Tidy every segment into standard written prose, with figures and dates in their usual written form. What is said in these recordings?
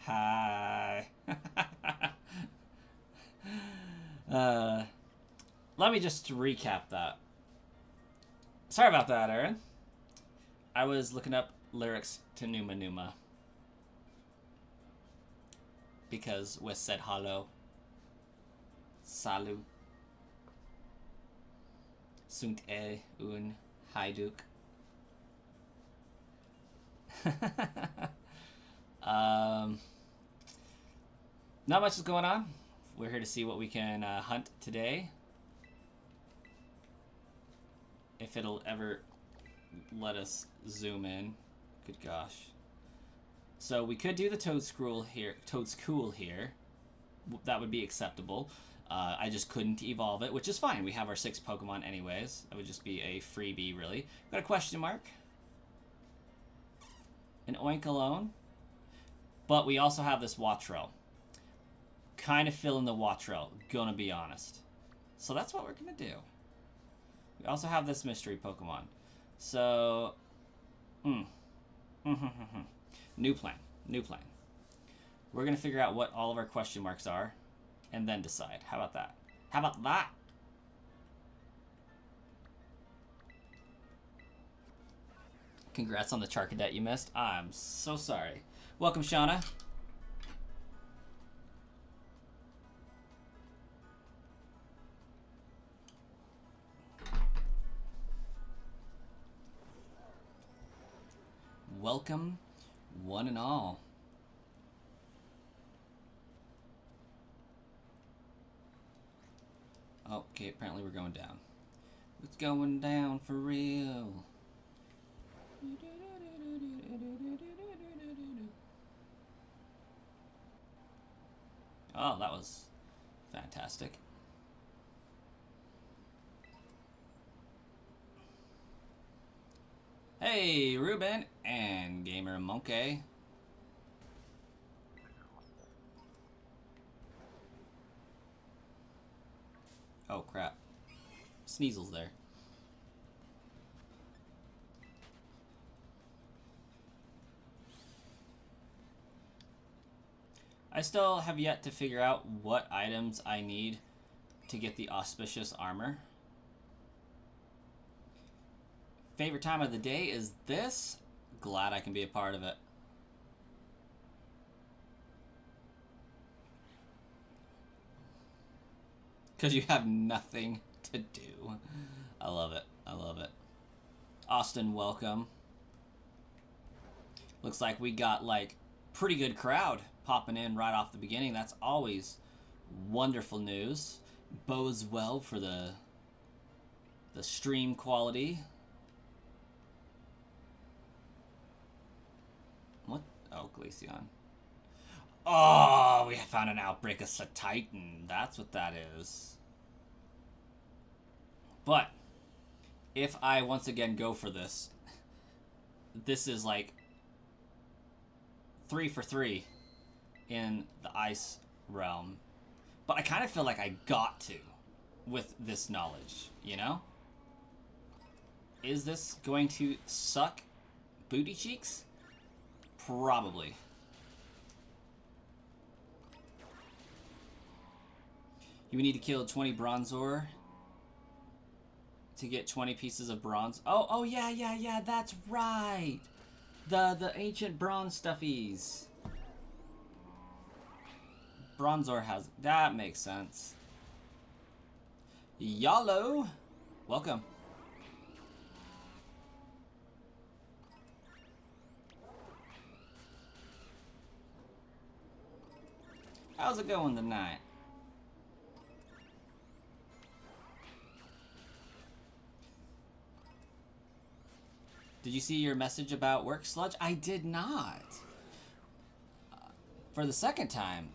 Hi. Let me just recap that. Sorry about that, Aaron. I was looking up lyrics to Numa Numa. Because Wes said hello. Salut. Sunt un haiduk. Not much is going on. We're here to see what we can hunt today. If it'll ever let us zoom in. Good gosh. So we could do the Toadstool here. That would be acceptable. I just couldn't evolve it, which is fine. We have our 6 Pokemon anyways. That would just be a freebie, really. Got a question mark. An Oinkologne. But we also have this Wattrel. Kind of filling the Wattrel, gonna be honest. So that's what we're gonna do. We also have this mystery Pokemon. So, new plan. We're gonna figure out what all of our question marks are, and then decide. How about that? How about that? Congrats on the Charcadet you missed. I'm so sorry. Welcome, Shauna. Welcome, one and all. Oh, okay, apparently we're going down. It's going down for real. Oh, that was fantastic. Hey, Ruben and Gamer Monkey. Oh, crap. Sneasel's there. I still have yet to figure out what items I need to get the auspicious armor. Favorite time of the day is this. Glad I can be a part of it. Because you have nothing to do. I love it. I love it. Austin, welcome. Looks like we got like pretty good crowd popping in right off the beginning. That's always wonderful news. Bodes well for the stream quality. What? Oh, Glaceon. Oh, we found an outbreak of Titan. That's what that is. But if I once again go for this, this is like 3 for 3 in the ice realm. But I kind of feel like I got to with this knowledge, you know? Is this going to suck booty cheeks? Probably. You would need to kill 20 Bronzor to get 20 pieces of bronze. Oh yeah, that's right. The ancient bronze stuffies. Bronzor has, that makes sense. Yallo, welcome. How's it going tonight? Did you see your message about work, Sludge? I did not. For the second time.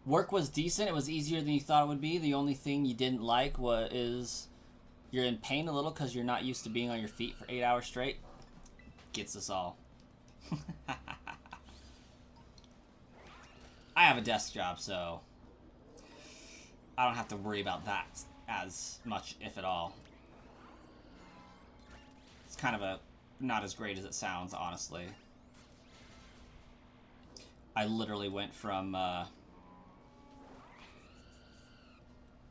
Work was decent. It was easier than you thought it would be. The only thing you didn't like is you're in pain a little because you're not used to being on your feet for 8 hours straight. Gets us all. I have a desk job, so I don't have to worry about that as much, if at all. It's kind of a not as great as it sounds, honestly. I literally went from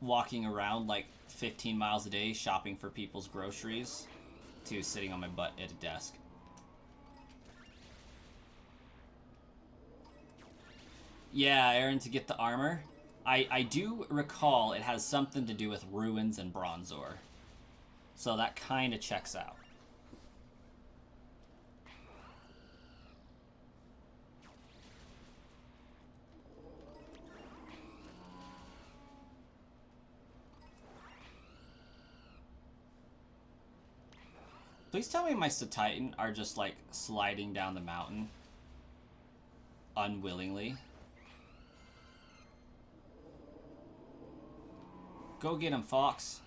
walking around like 15 miles a day shopping for people's groceries to sitting on my butt at a desk. Yeah, Aaron, to get the armor. I do recall it has something to do with ruins and Bronzor. So that kind of checks out. Please tell me my Titan are just like sliding down the mountain unwillingly. Go get him, Fox.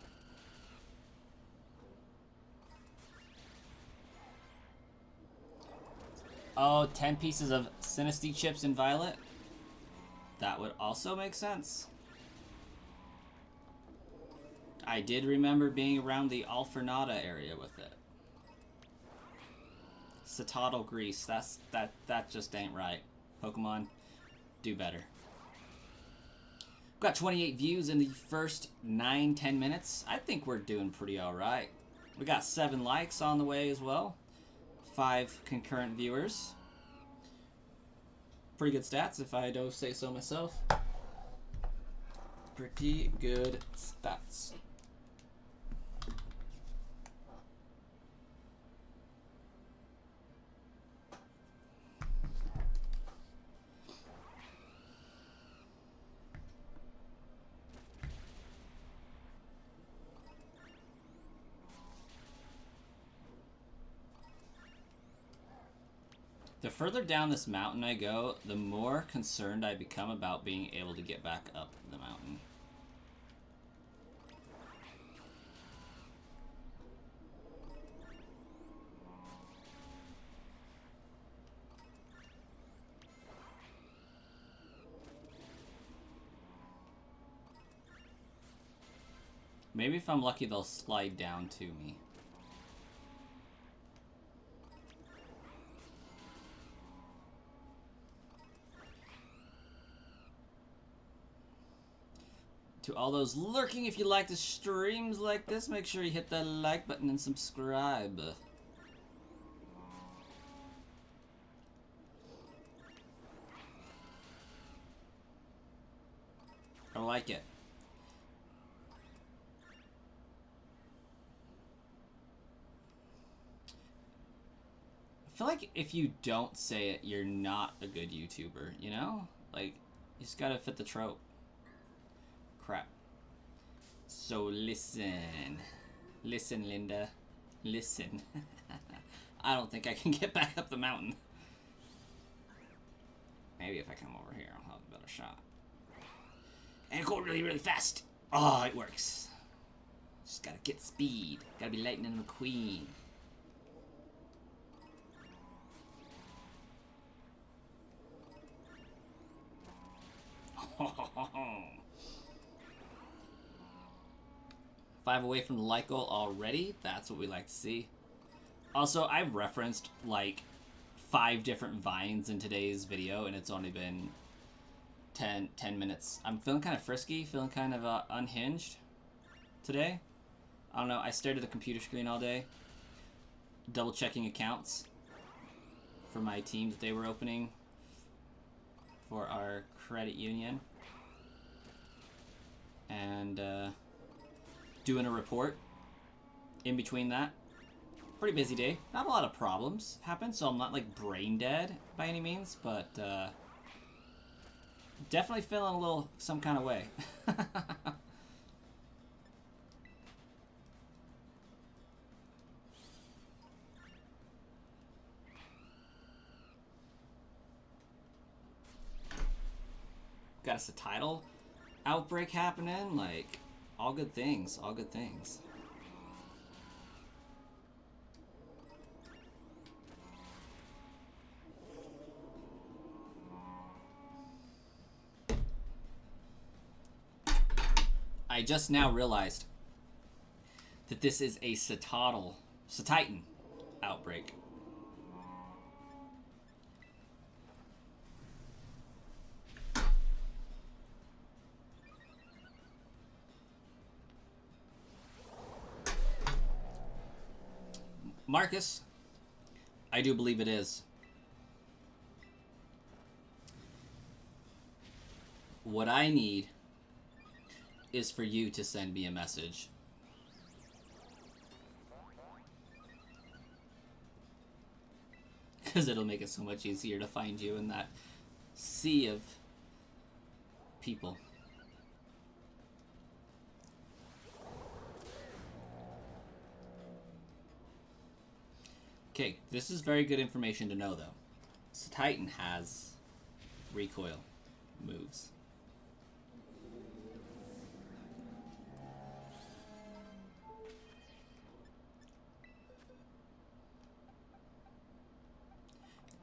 Oh, 10 pieces of Sinisty chips in Violet? That would also make sense. I did remember being around the Alfornata area with it. Citadel Grease, that just ain't right. Pokemon, do better. Got 28 views in the first 9-10 minutes. I think we're doing pretty alright. We got 7 likes on the way as well. 5 concurrent viewers. Pretty good stats if I do say so myself. Pretty good stats. The further down this mountain I go, the more concerned I become about being able to get back up the mountain. Maybe if I'm lucky, they'll slide down to me. To all those lurking, if you like the streams like this, make sure you hit that like button and subscribe. I like it. I feel like if you don't say it, you're not a good YouTuber, you know? Like, you just gotta fit the trope. Crap. So listen. Listen, Linda. Listen. I don't think I can get back up the mountain. Maybe if I come over here, I'll have a better shot. And go really, really fast. Oh, it works. Just gotta get speed. Gotta be Lightning McQueen. Five away from the like goal already. That's what we like to see. Also, I've referenced like 5 different vines in today's video, and it's only been 10 minutes. I'm feeling kind of frisky, feeling kind of unhinged today. I don't know, I stared at the computer screen all day, double checking accounts for my team that they were opening for our credit union. And doing a report in between that. Pretty busy day. Not a lot of problems happen, so I'm not like brain dead by any means, but definitely feeling a little some kind of way. Got us a title outbreak happening, like all good things, all good things. I just now realized that this is a Titan outbreak. Marcus, I do believe it is. What I need is for you to send me a message. Because it'll make it so much easier to find you in that sea of people. Okay, this is very good information to know, though. So Titan has recoil moves.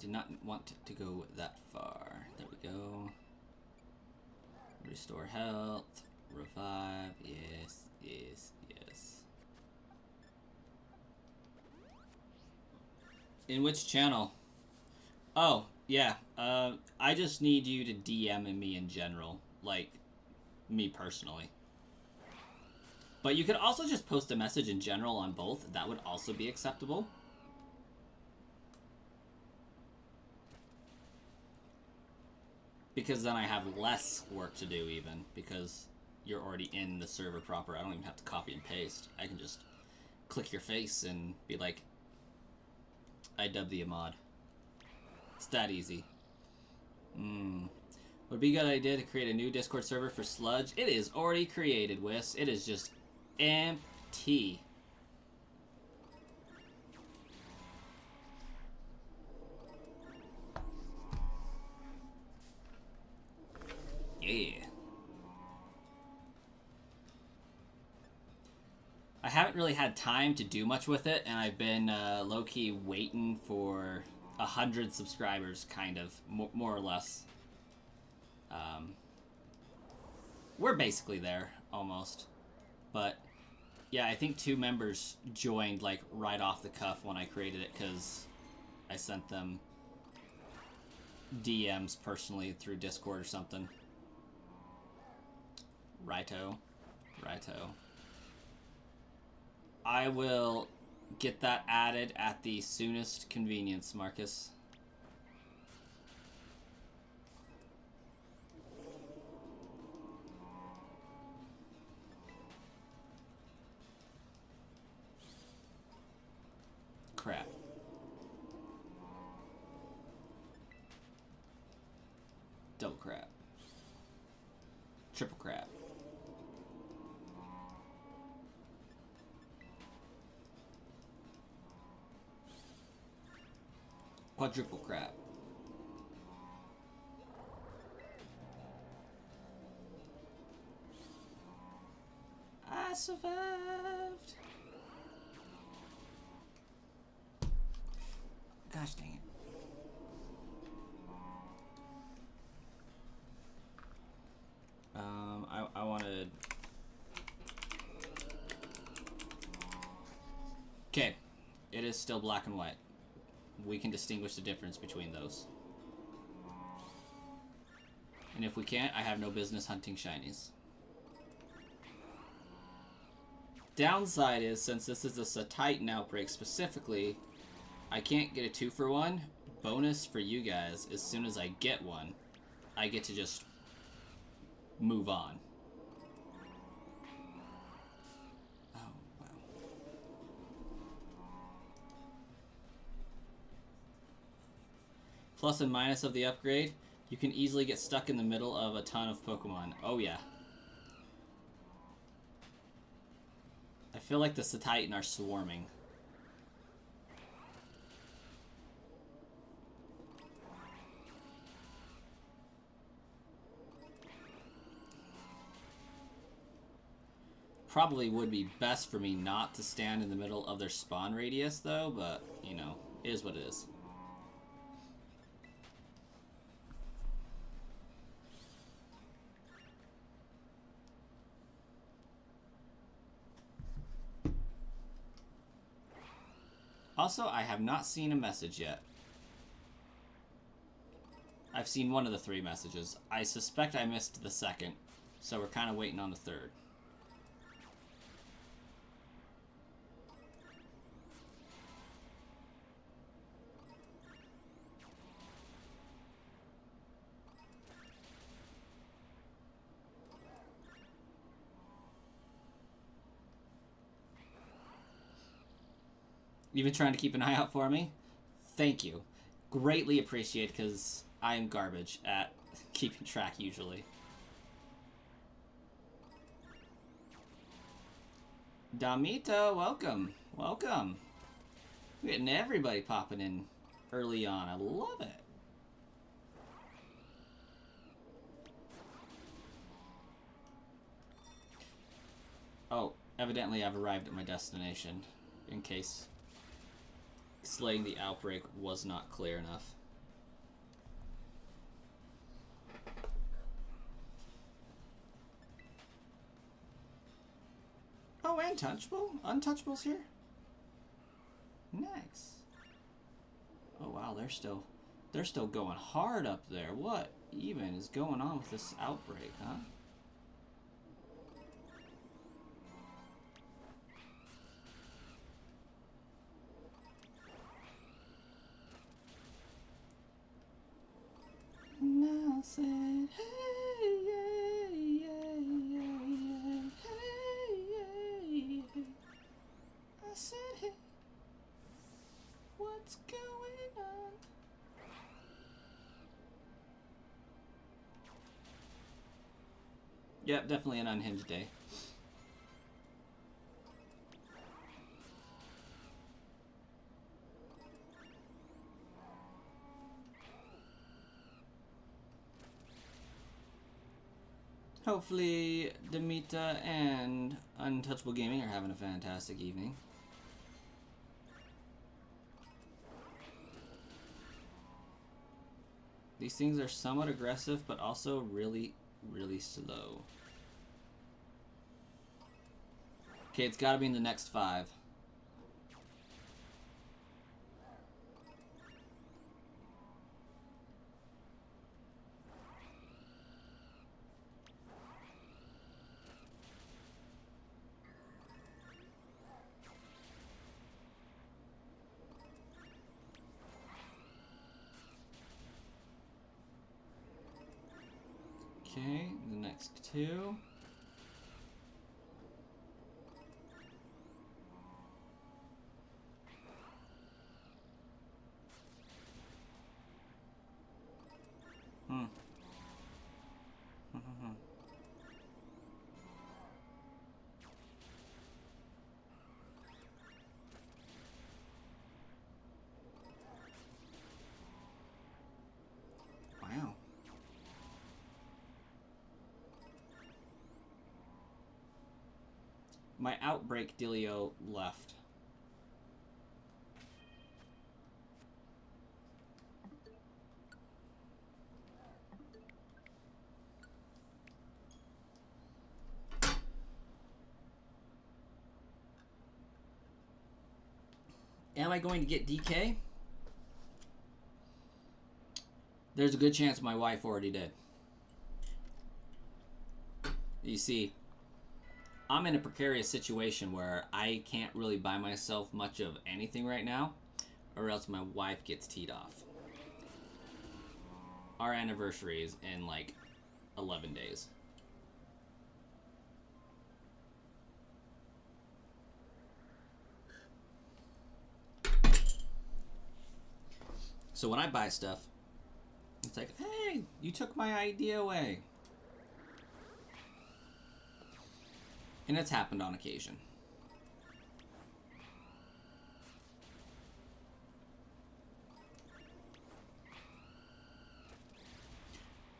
Did not want to go that far. There we go. Restore health. Revive. Yes, yes, yes. In which channel? Oh, yeah. I just need you to DM me in general. Like, me personally. But you could also just post a message in general on both. That would also be acceptable. Because then I have less work to do even. Because you're already in the server proper. I don't even have to copy and paste. I can just click your face and be like, I dub thee a mod. It's that easy. Would be a good idea to create a new Discord server for Sludge. It is already created, Wiss. It is just empty. Yeah. I haven't really had time to do much with it, and I've been low-key waiting for 100 subscribers, kind of, more or less. We're basically there, almost. But, yeah, I think 2 members joined, like, right off the cuff when I created it, because I sent them DMs personally through Discord or something. Righto. Righto. I will get that added at the soonest convenience, Marcus. Crap. Double crap. Triple crap. Quadruple crap. I survived. Gosh dang it. I wanted... Okay. It is still black and white. We can distinguish the difference between those. And if we can't, I have no business hunting shinies. Downside is, since this is a Titan outbreak specifically, I can't get a 2-for-1. Bonus for you guys, as soon as I get one, I get to just move on. Oh, wow. Plus and minus of the upgrade, you can easily get stuck in the middle of a ton of Pokemon. Oh yeah. I feel like the Titan are swarming. Probably would be best for me not to stand in the middle of their spawn radius though, but, you know, it is what it is. Also, I have not seen a message yet. I've seen one of the 3 messages. I suspect I missed the second, so we're kind of waiting on the third. You've been trying to keep an eye out for me? Thank you. Greatly appreciate, because I am garbage at keeping track usually. Damita, welcome. Welcome. We're getting everybody popping in early on. I love it. Oh, evidently I've arrived at my destination, in case slaying the outbreak was not clear enough. Oh, Untouchable? Untouchable's here? Nice. Oh wow, they're still going hard up there. What even is going on with this outbreak, huh? Now said, hey, yeah, yeah, yeah, yeah, hey, yeah, yeah. I said, hey, what's going on? Yep, definitely an unhinged day. Hopefully, Demita and Untouchable Gaming are having a fantastic evening. These things are somewhat aggressive, but also really, really slow. Okay, it's gotta be in the next 5. Okay, the next 2. Wow. My outbreak dealio left. Am I going to get DK? There's a good chance my wife already did. You see, I'm in a precarious situation where I can't really buy myself much of anything right now, or else my wife gets teed off. Our anniversary is in like 11 days. So when I buy stuff, it's like, hey, you took my idea away. And it's happened on occasion.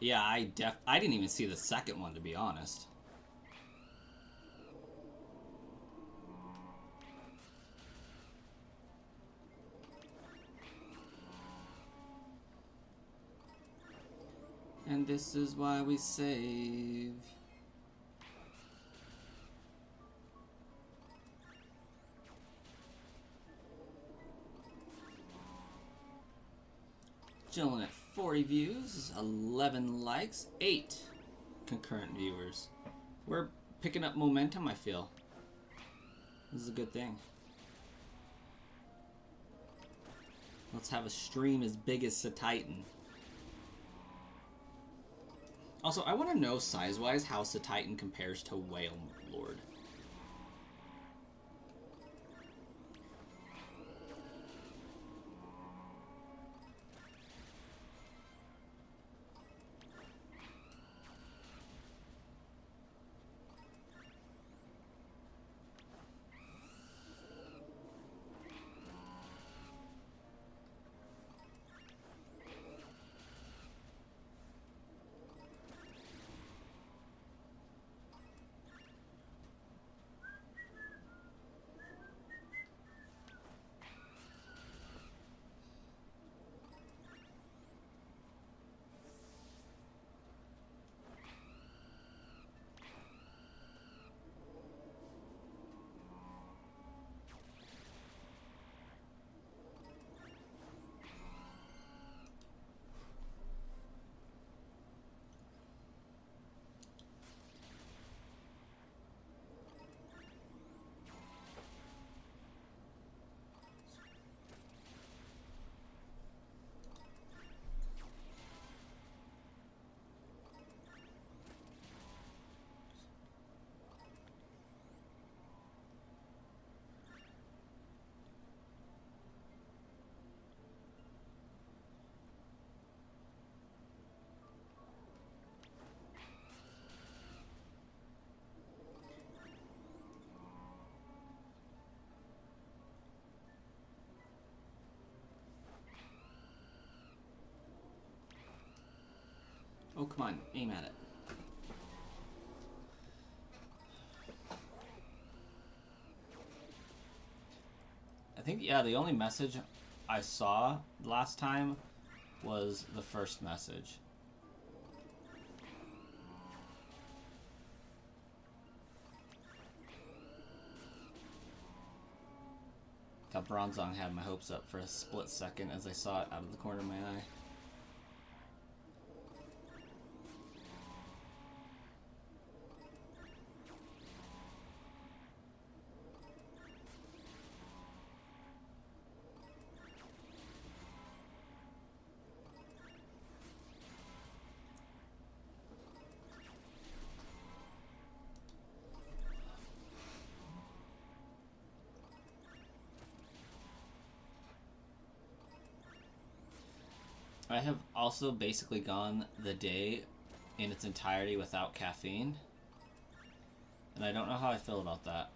Yeah, I didn't even see the second one, to be honest. And this is why we save. chilling at 40 views, 11 likes, 8 concurrent viewers. We're picking up momentum, I feel. This is a good thing. Let's have a stream as big as Titan. Also, I want to know size-wise how Titan compares to Whale Lord. Oh, come on. Aim at it. I think, yeah, the only message I saw last time was the first message. That Bronzong had my hopes up for a split second as I saw it out of the corner of my eye. I have also basically gone the day in its entirety without caffeine. And I don't know how I feel about that.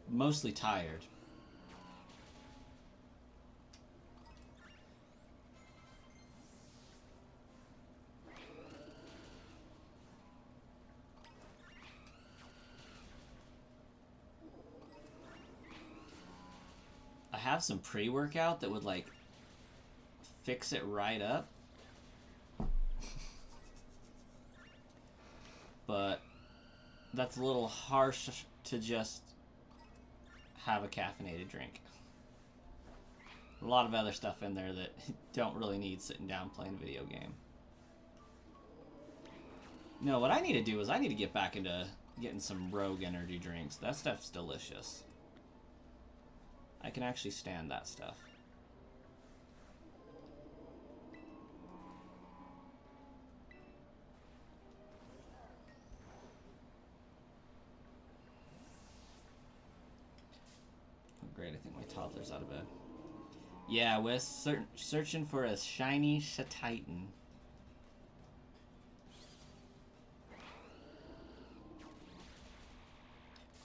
Mostly tired. I have some pre-workout that would like fix it right up. But that's a little harsh to just have a caffeinated drink. A lot of other stuff in there that don't really need sitting down playing a video game. No, what I need to do is I need to get back into getting some Rogue energy drinks. That stuff's delicious. I can actually stand that stuff. Great, I think my toddler's out of bed. Yeah, we're searching for a shiny Titan.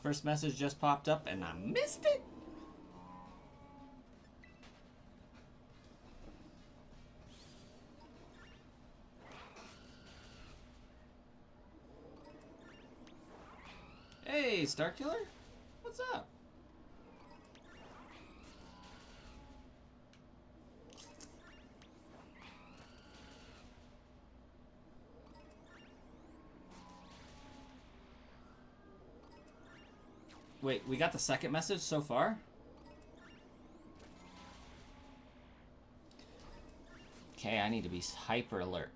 First message just popped up and I missed it. Hey, Starkiller? What's up? Wait, we got the second message so far? Okay, I need to be hyper alert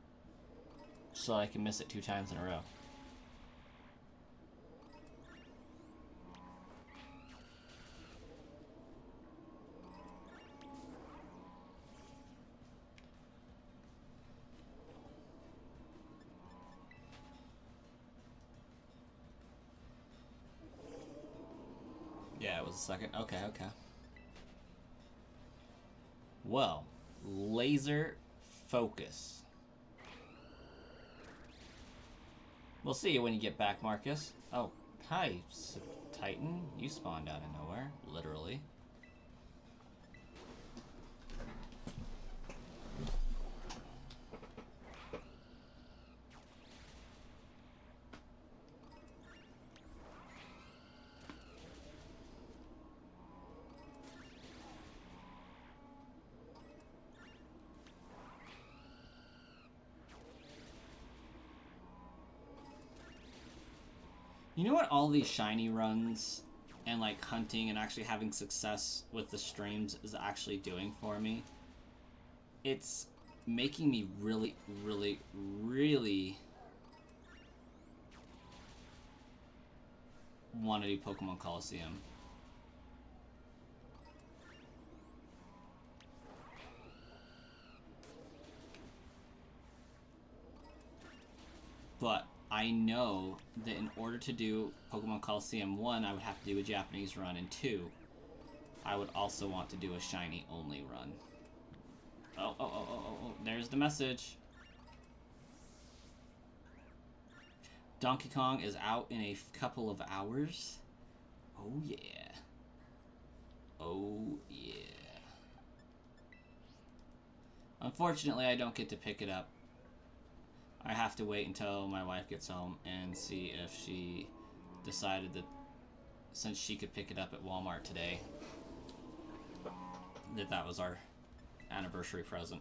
so I can miss it 2 times in a row. Yeah, it was a second. Okay, okay. Well, laser focus. We'll see you when you get back, Marcus. Oh, hi, Titan. You spawned out of nowhere, literally. You know what all these shiny runs and like hunting and actually having success with the streams is actually doing for me? It's making me really, really, really want to do Pokemon Coliseum. But I know that in order to do Pokemon Coliseum 1, I would have to do a Japanese run, and 2, I would also want to do a shiny only run. Oh, there's the message. Donkey Kong is out in a couple of hours. Oh yeah. Oh yeah. Unfortunately, I don't get to pick it up. I have to wait until my wife gets home and see if she decided that since she could pick it up at Walmart today, that was our anniversary present.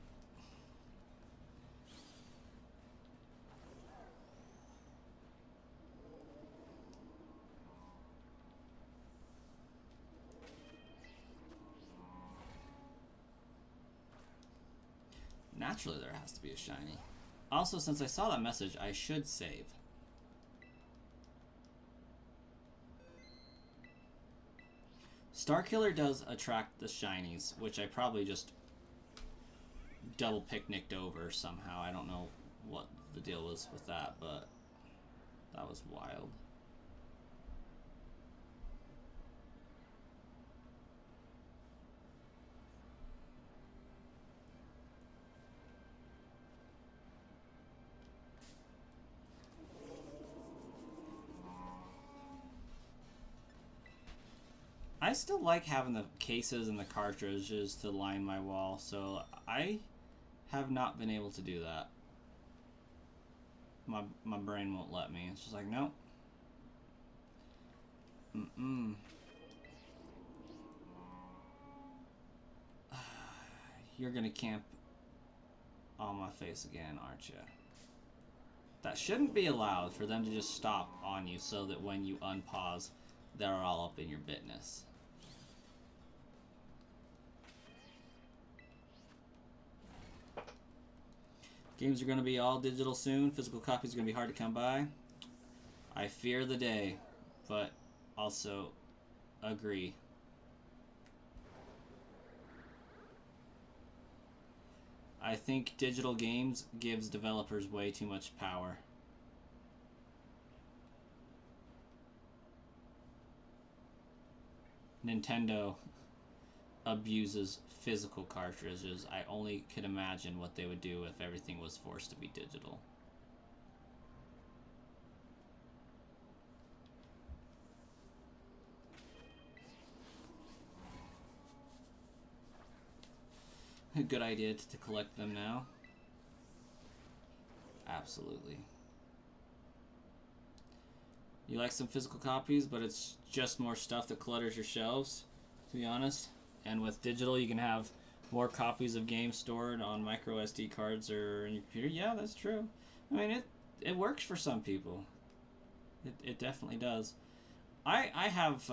Naturally, there has to be a shiny. Also, since I saw that message, I should save. Starkiller does attract the shinies, which I probably just double picnicked over somehow. I don't know what the deal was with that, but that was wild. I still like having the cases and the cartridges to line my wall, so I have not been able to do that. My brain won't let me. It's just like, nope. You're gonna camp on my face again, aren't you? That shouldn't be allowed, for them to just stop on you so that when you unpause, they're all up in your business. Games are going to be all digital soon. Physical copies are going to be hard to come by. I fear the day, but also agree. I think digital games gives developers way too much power. Nintendo abuses physical cartridges. I only could imagine what they would do if everything was forced to be digital. A good idea to collect them now. Absolutely. You like some physical copies, but it's just more stuff that clutters your shelves, to be honest. And with digital, you can have more copies of games stored on micro SD cards or in your computer. Yeah, that's true. I mean, it works for some people. It definitely does. I have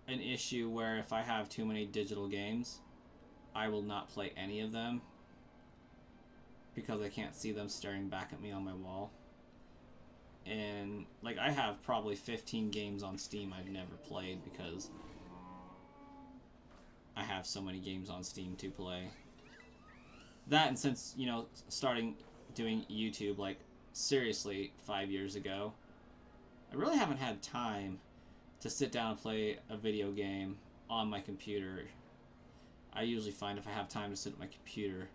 an issue where if I have too many digital games, I will not play any of them because I can't see them staring back at me on my wall. And like, I have probably 15 games on Steam I've never played because I have so many games on Steam to play. That, and since, you know, starting doing YouTube, like, seriously 5 years ago, I really haven't had time to sit down and play a video game on my computer. I usually find if I have time to sit at my computer,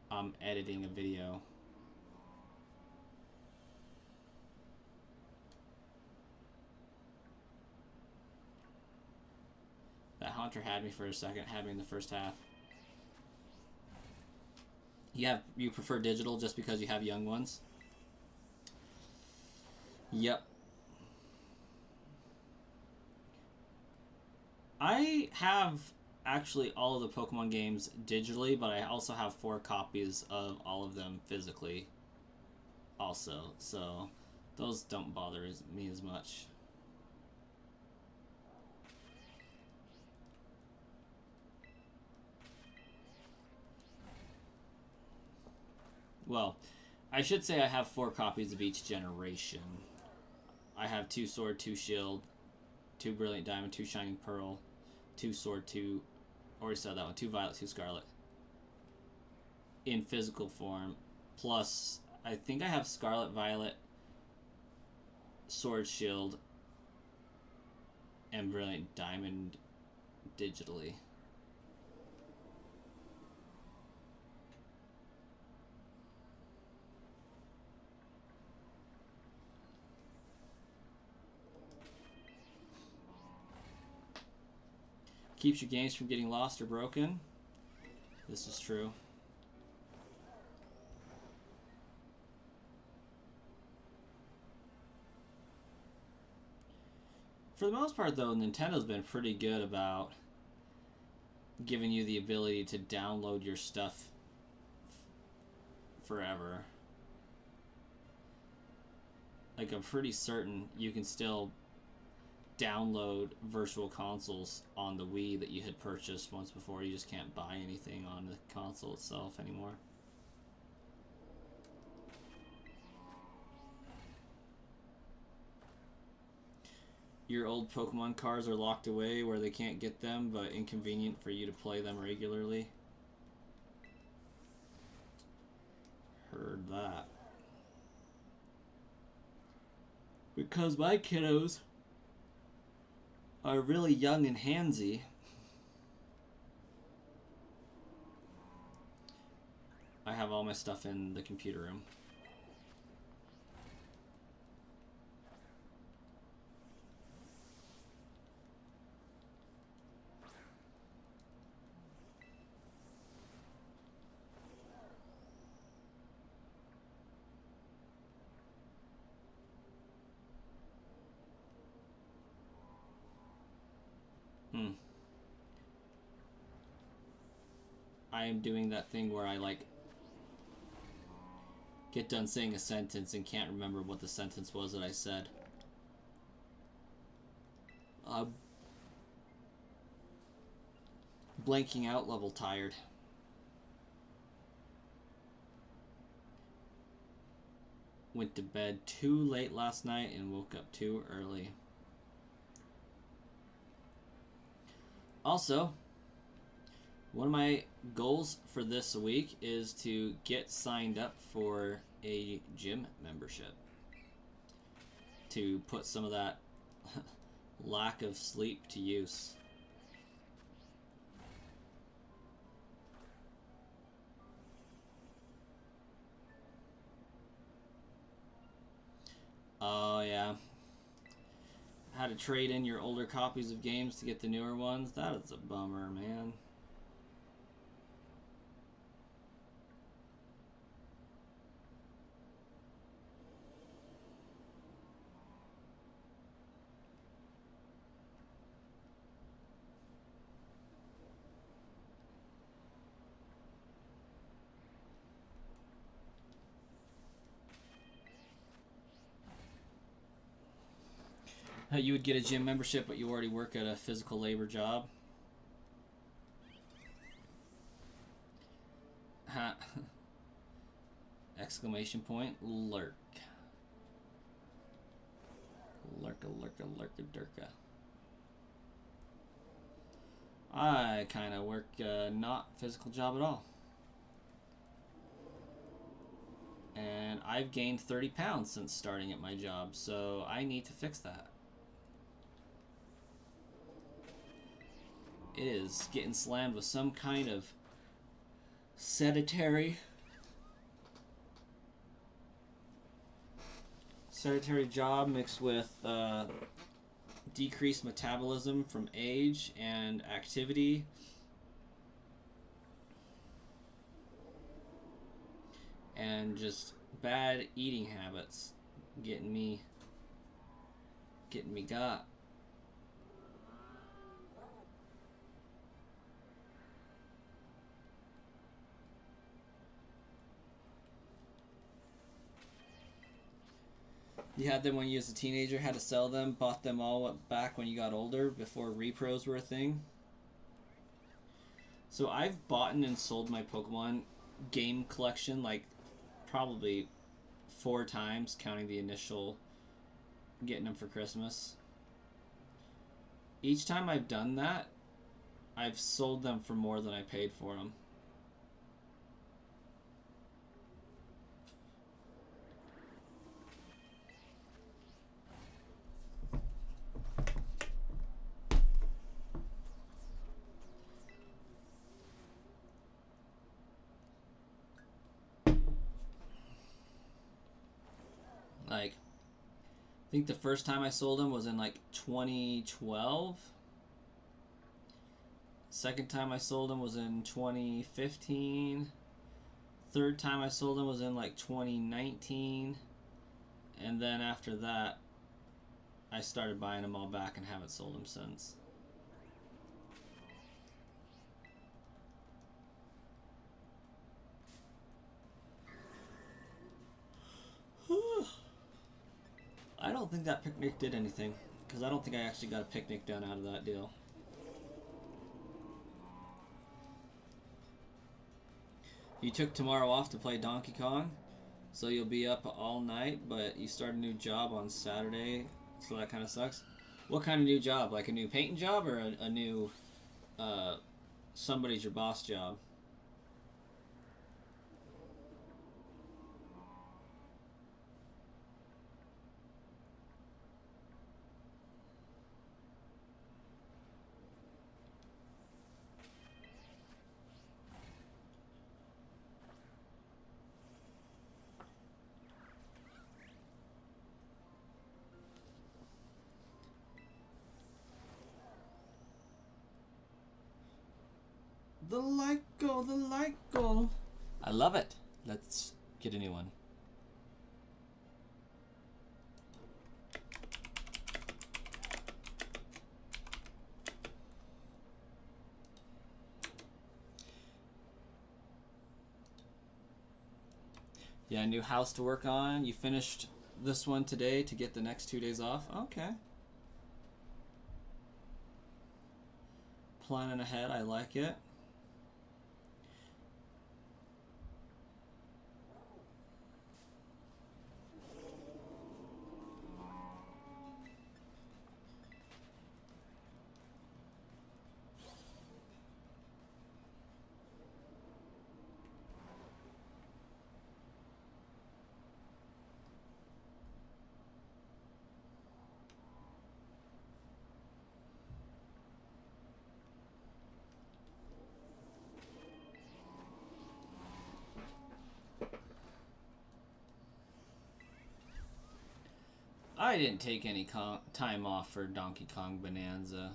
I'm editing a video. That Haunter had me for a second, had me in the first half. You prefer digital just because you have young ones? Yep. I have actually all of the Pokemon games digitally, but I also have 4 copies of all of them physically also, so those don't bother me as much. Well, I should say I have 4 copies of each generation. I have 2 Sword, 2 Shield, 2 Brilliant Diamond, 2 Shining Pearl, 2 Sword, 2... already said that one. 2 Violet, 2 Scarlet. In physical form. Plus, I think I have Scarlet, Violet, Sword, Shield, and Brilliant Diamond digitally. Keeps your games from getting lost or broken. This is true. For the most part, though, Nintendo's been pretty good about giving you the ability to download your stuff forever. Like, I'm pretty certain you can still download virtual consoles on the Wii that you had purchased once before. You just can't buy anything on the console itself anymore. Your old Pokemon cards are locked away where they can't get them, but inconvenient for you to play them regularly. Heard that. Because my kiddos are really young and handsy. I have all my stuff in the computer room. I am doing that thing where I, like, get done saying a sentence and can't remember what the sentence was that I said. Blanking out level tired. Went to bed too late last night and woke up too early. Also, one of my goals for this week is to get signed up for a gym membership to put some of that lack of sleep to use. Oh, yeah. How to trade in your older copies of games to get the newer ones? That is a bummer, man. You would get a gym membership, but you already work at a physical labor job. Exclamation point, lurk. Lurka, lurka, lurka, durka. I kind of work not physical job at all. And I've gained 30 pounds since starting at my job, so I need to fix that. It is getting slammed with some kind of sedentary job mixed with decreased metabolism from age and activity. And just bad eating habits getting me got. You had them when you was a teenager, had to sell them, bought them all back when you got older, before repros were a thing. So I've bought and sold my Pokemon game collection like probably 4 times, counting the initial getting them for Christmas. Each time I've done that, I've sold them for more than I paid for them. Like, I think the first time I sold them was in like 2012. Second time I sold them was in 2015. Third time I sold them was in like 2019. And then after that, I started buying them all back and haven't sold them since. I don't think that picnic did anything, because I don't think I actually got a picnic done out of that deal. You took tomorrow off to play Donkey Kong, so you'll be up all night, but you start a new job on Saturday, so that kind of sucks. What kind of new job? Like a new painting job, or a new somebody's your boss job? The light go, the light go. I love it. Let's get a new one. Yeah, new house to work on. You finished this one today to get the next 2 days off? Okay. Planning ahead, I like it. I didn't take any time off for Donkey Kong Bonanza.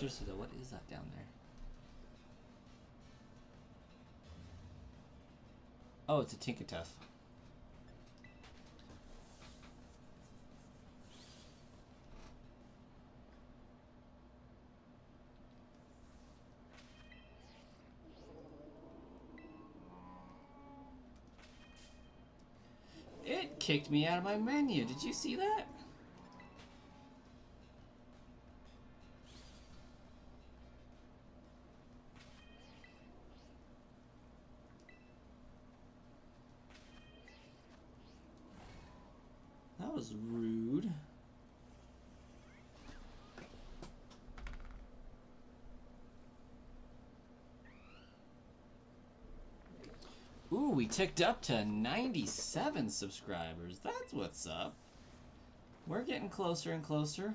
Seriously though, what is that down there? Oh, it's a Tinkatuff. It kicked me out of my menu. Did you see that? That was rude. Ooh, we ticked up to 97 subscribers. That's what's up. We're getting closer and closer.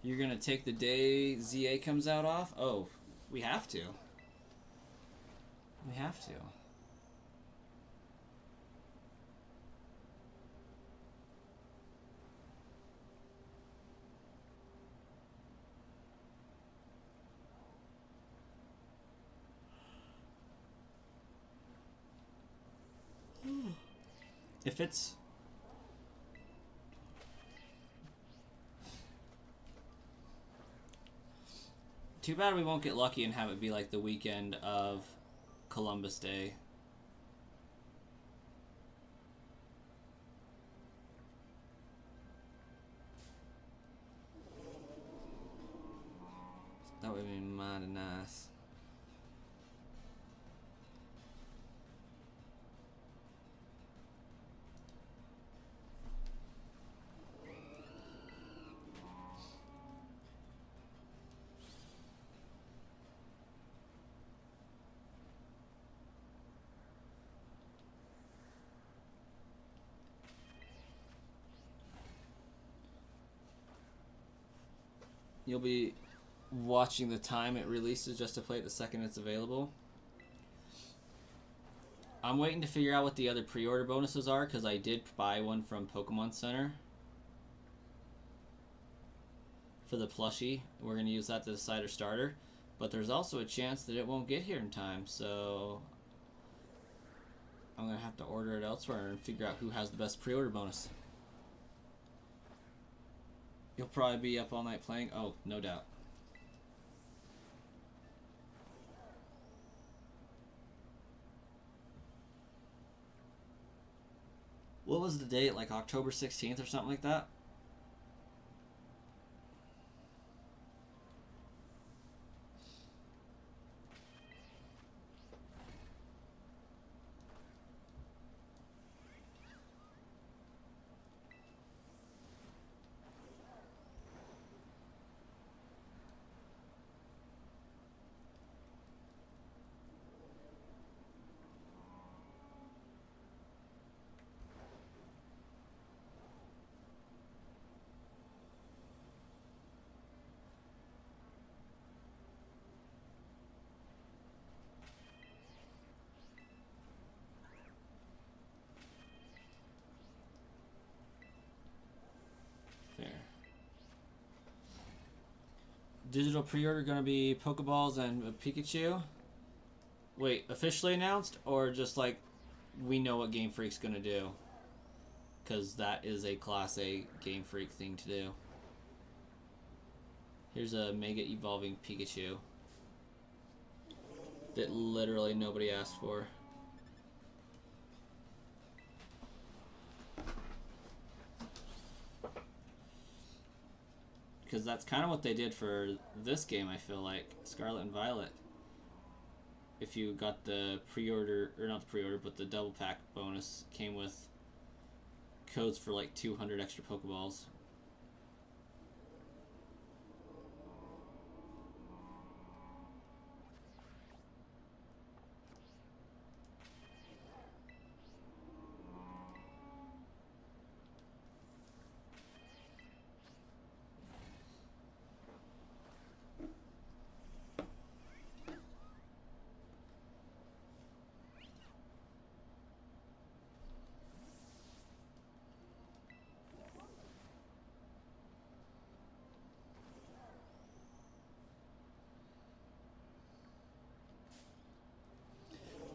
You're gonna take the day ZA comes out off? Oh, we have to. We have to. If it's... Too bad we won't get lucky and have it be like the weekend of Columbus Day. That would be mighty nice. You'll be watching the time it releases just to play it the second it's available. I'm waiting to figure out what the other pre-order bonuses are because I did buy one from Pokemon Center for the plushie. We're going to use that to decide our starter, but there's also a chance that it won't get here in time, so I'm going to have to order it elsewhere and figure out who has the best pre-order bonus. You'll probably be up all night playing? Oh, no doubt. What was the date? Like October 16th or something like that? Digital pre-order going to be Pokeballs and Pikachu? Wait, officially announced? Or just like, we know what Game Freak's going to do? Because that is a Class A Game Freak thing to do. Here's a Mega Evolving Pikachu that literally nobody asked for. Because that's kind of what they did for this game, I feel like. Scarlet and Violet. If you got the pre-order, or not the pre-order, but the double pack bonus, came with codes for like 200 extra Pokeballs.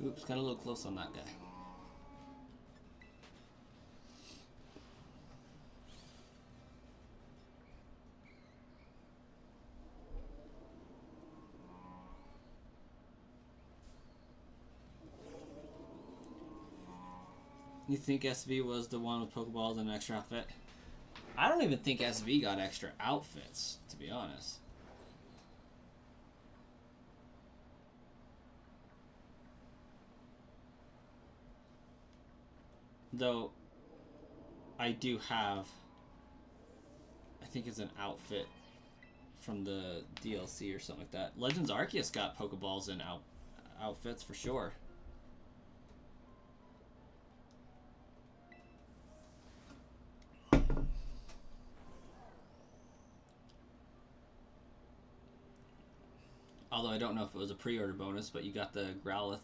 Oops, got a little close on that guy. You think SV was the one with Pokeballs and an extra outfit? I don't even think SV got extra outfits, to be honest. Though, I do have, I think it's an outfit from the DLC or something like that. Legends Arceus got Pokeballs and outfits for sure. Although I don't know if it was a pre-order bonus, but you got the Growlithe.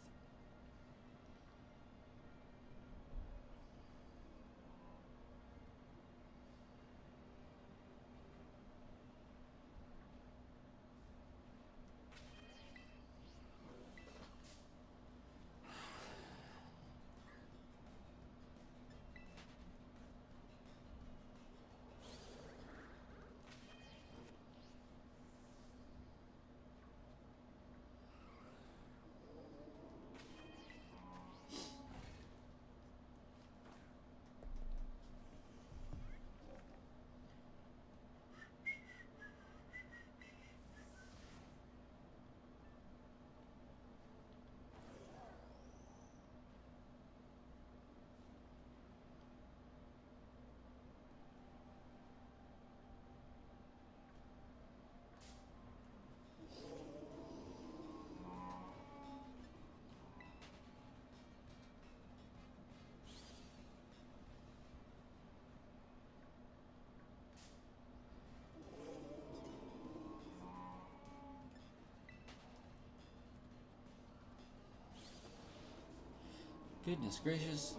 Goodness gracious.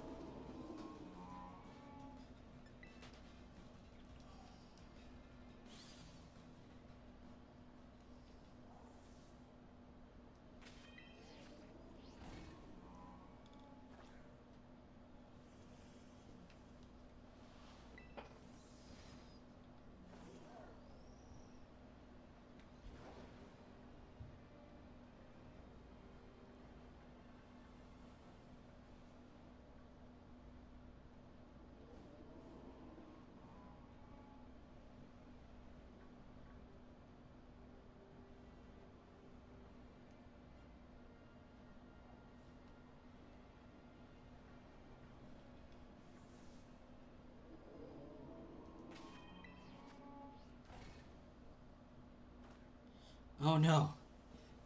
Oh no.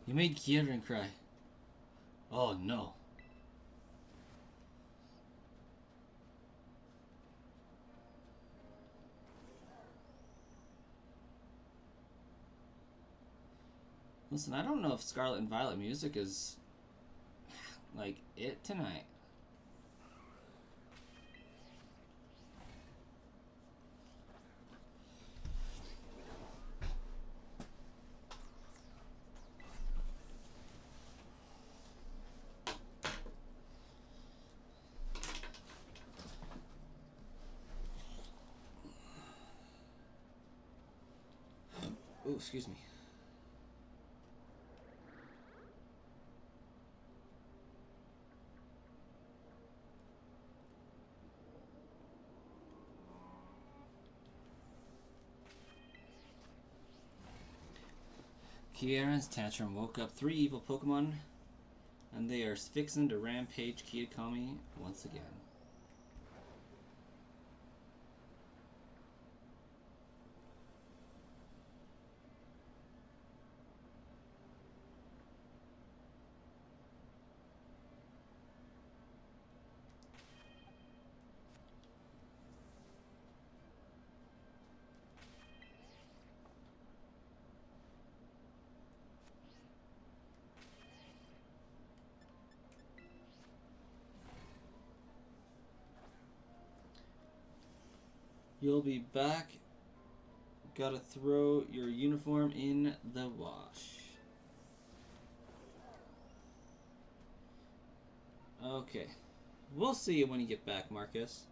You made Kieran cry. Oh no. Listen, I don't know if Scarlet and Violet music is like it tonight. Oh, excuse me. Kieran's tantrum woke up 3 evil Pokemon, and they are fixing to rampage Kitakami once again. You'll be back. Gotta throw your uniform in the wash. Okay. We'll see you when you get back, Marcus.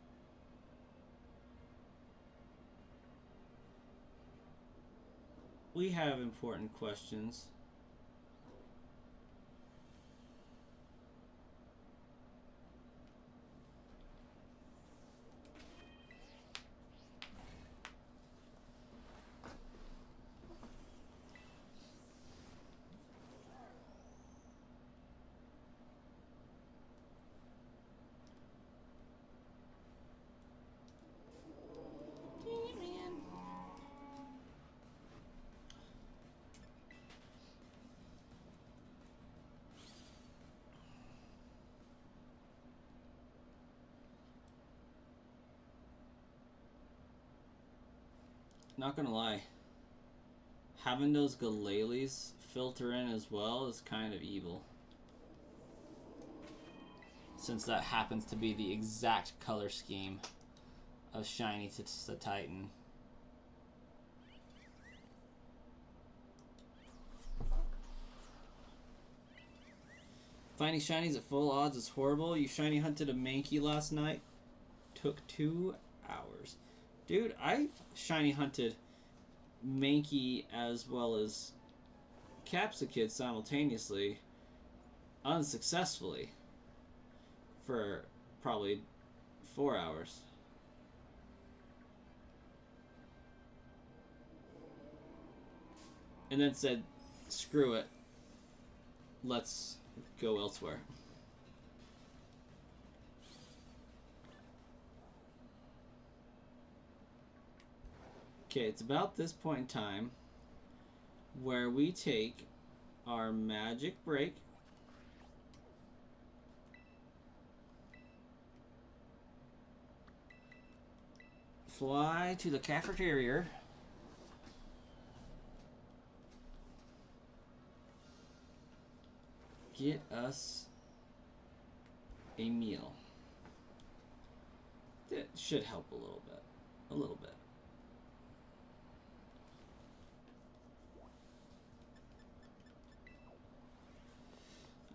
We have important questions. Not gonna lie, having those Galaleles filter in as well is kind of evil. Since that happens to be the exact color scheme of Shiny to Titan. Finding shinies at full odds is horrible. You shiny hunted a Mankey last night. Took 2 hours. Dude, I've shiny hunted Mankey as well as Capsakid simultaneously, unsuccessfully, for probably 4 hours. And then said, screw it. Let's go elsewhere. Okay, it's about this point in time where we take our magic break. Fly to the cafeteria. Get us a meal. That should help a little bit. A little bit.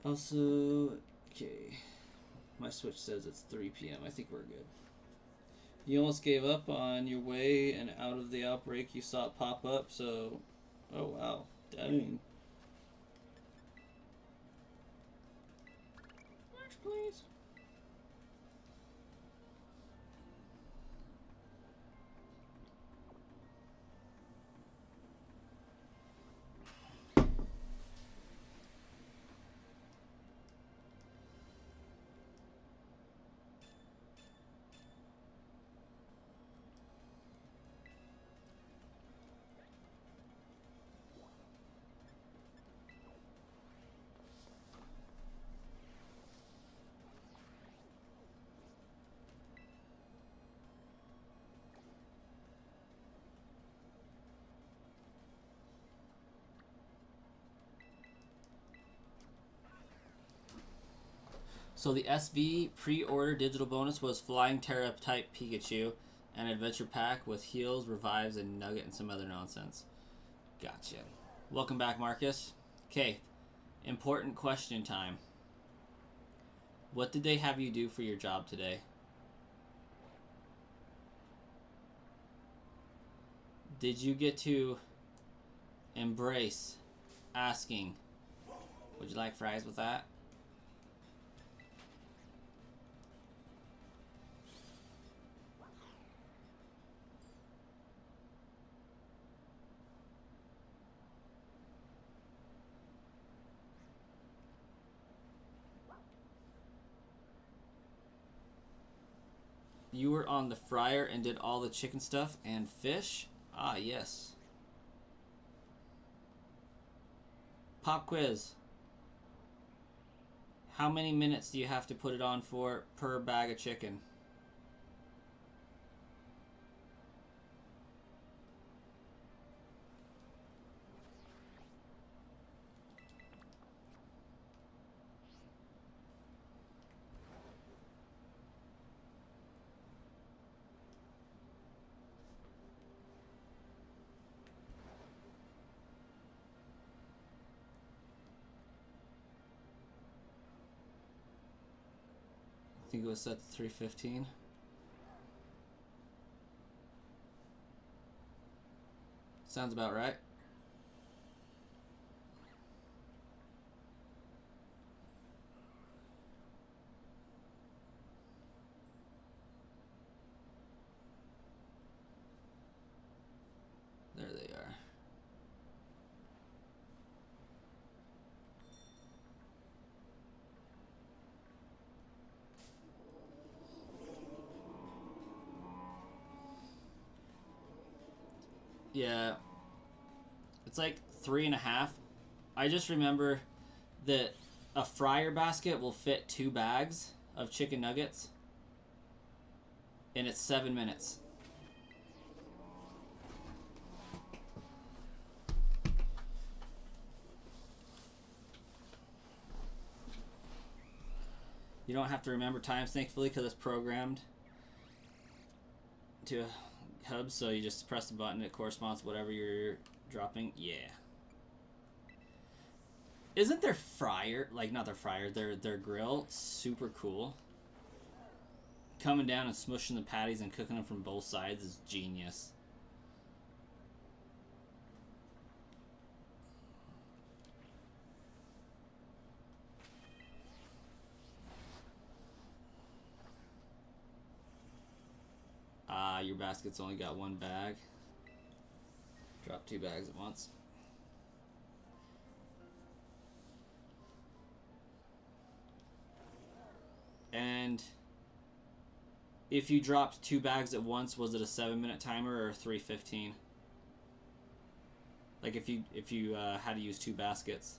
Also, okay. My Switch says it's 3 p.m. I think we're good. You almost gave up on your way and out of the outbreak. You saw it pop up, so... Oh, wow. Dang. Next, please. So the SV pre-order digital bonus was Flying Terra type Pikachu, an adventure pack with heals, revives, and nugget and some other nonsense. Gotcha. Welcome back, Marcus. Okay, important question time. What did they have you do for your job today? Did you get to embrace asking, would you like fries with that? You were on the fryer and did all the chicken stuff and fish? Ah, yes. Pop quiz. How many minutes do you have to put it on for per bag of chicken? I think it was set to 315. Sounds about right. There they are. Yeah. It's like 3.5. I just remember that a fryer basket will fit 2 bags of chicken nuggets, and it's 7 minutes. You don't have to remember times, thankfully, because it's programmed to a hub, so you just press the button, it corresponds to whatever you're dropping. Yeah. Isn't their fryer, like not their fryer, their grill super cool? Coming down and smushing the patties and cooking them from both sides is genius. Your basket's only got 1 bag. Drop 2 bags at once. And if you dropped 2 bags at once, was it a 7-minute timer or a 3:15? Like if you had to use 2 baskets.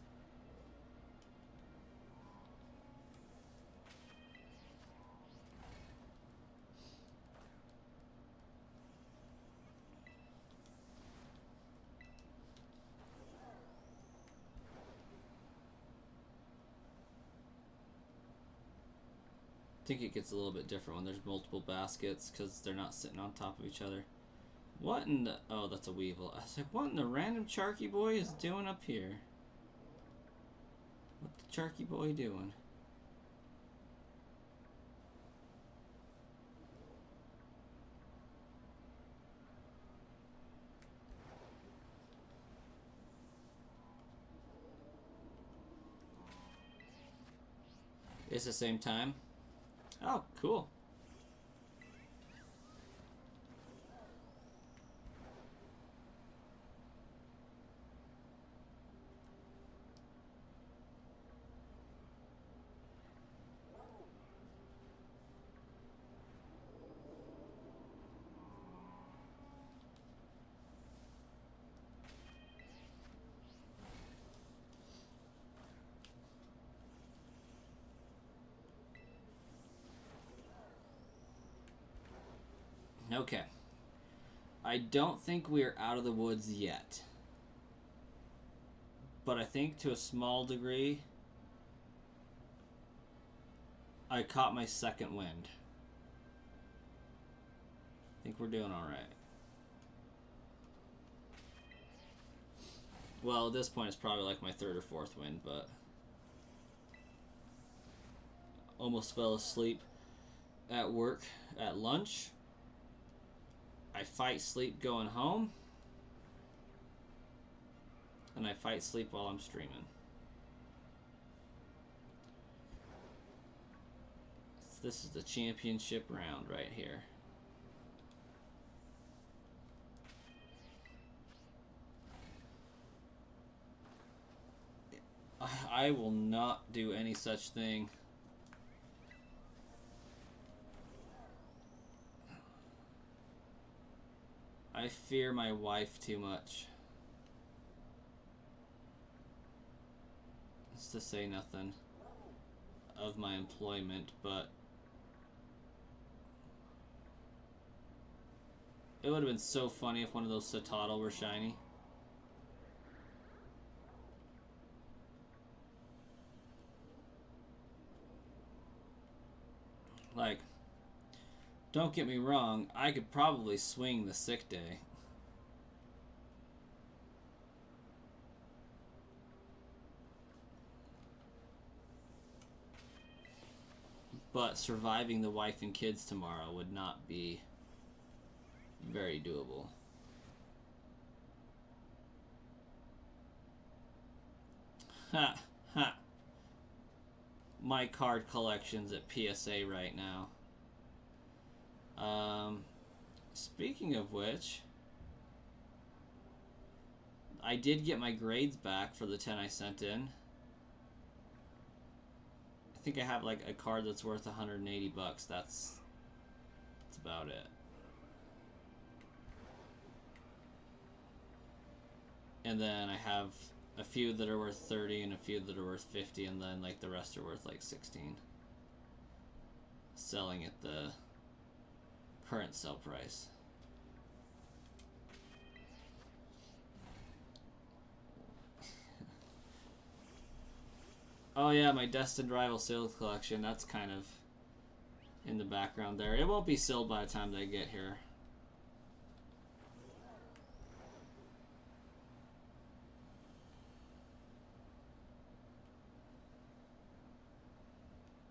I think it gets a little bit different when there's multiple baskets because they're not sitting on top of each other. What in the... Oh, that's a weevil. I was like, what in the random Charky boy is doing up here? What the Charky boy doing? It's the same time? Oh, cool. Okay. I don't think we're out of the woods yet. But I think to a small degree, I caught my second wind. I think we're doing alright. Well, at this point, it's probably like my 3rd or 4th wind, but... Almost fell asleep at work at lunch. I fight sleep going home. And I fight sleep while I'm streaming. This is the championship round right here. I will not do any such thing. I fear my wife too much. It's to say nothing of my employment, but it would have been so funny if one of those Satotl were shiny. Like, don't get me wrong, I could probably swing the sick day. But surviving the wife and kids tomorrow would not be very doable. Ha ha. My card collection's at PSA right now. Speaking of which, I did get my grades back for the 10 I sent in. I think I have like a card that's worth 180 bucks. That's about it. And then I have a few that are worth 30 and a few that are worth 50, and then like the rest are worth like 16. Selling at the current sell price. Oh yeah, my Destined Rival Sealed collection, that's kind of in the background there. It won't be sealed by the time they get here.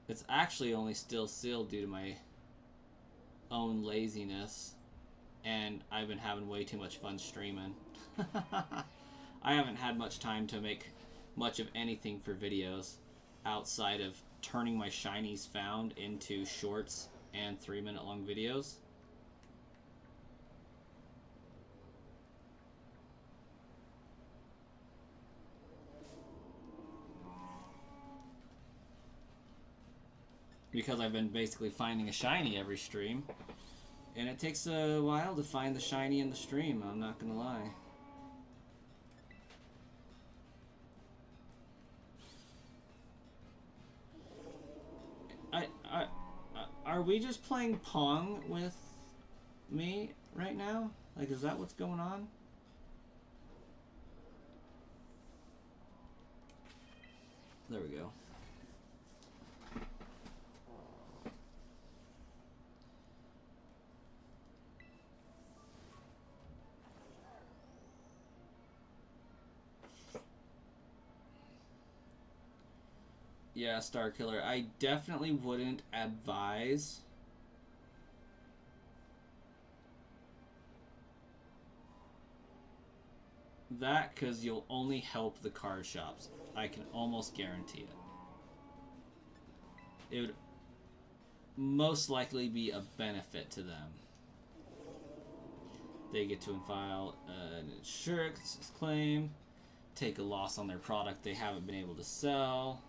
It's actually only still sealed due to my own laziness, and I've been having way too much fun streaming. I haven't had much time to make much of anything for videos outside of turning my shinies found into shorts and 3-minute long videos. Because I've been basically finding a shiny every stream, and it takes a while to find the shiny in the stream, I'm not gonna lie. Are we just playing Pong with me right now? Like, is that what's going on? There we go. Yeah, Star Killer. I definitely wouldn't advise that, because you'll only help the card shops. I can almost guarantee it. It would most likely be a benefit to them. They get to file an insurance claim, take a loss on their product they haven't been able to sell,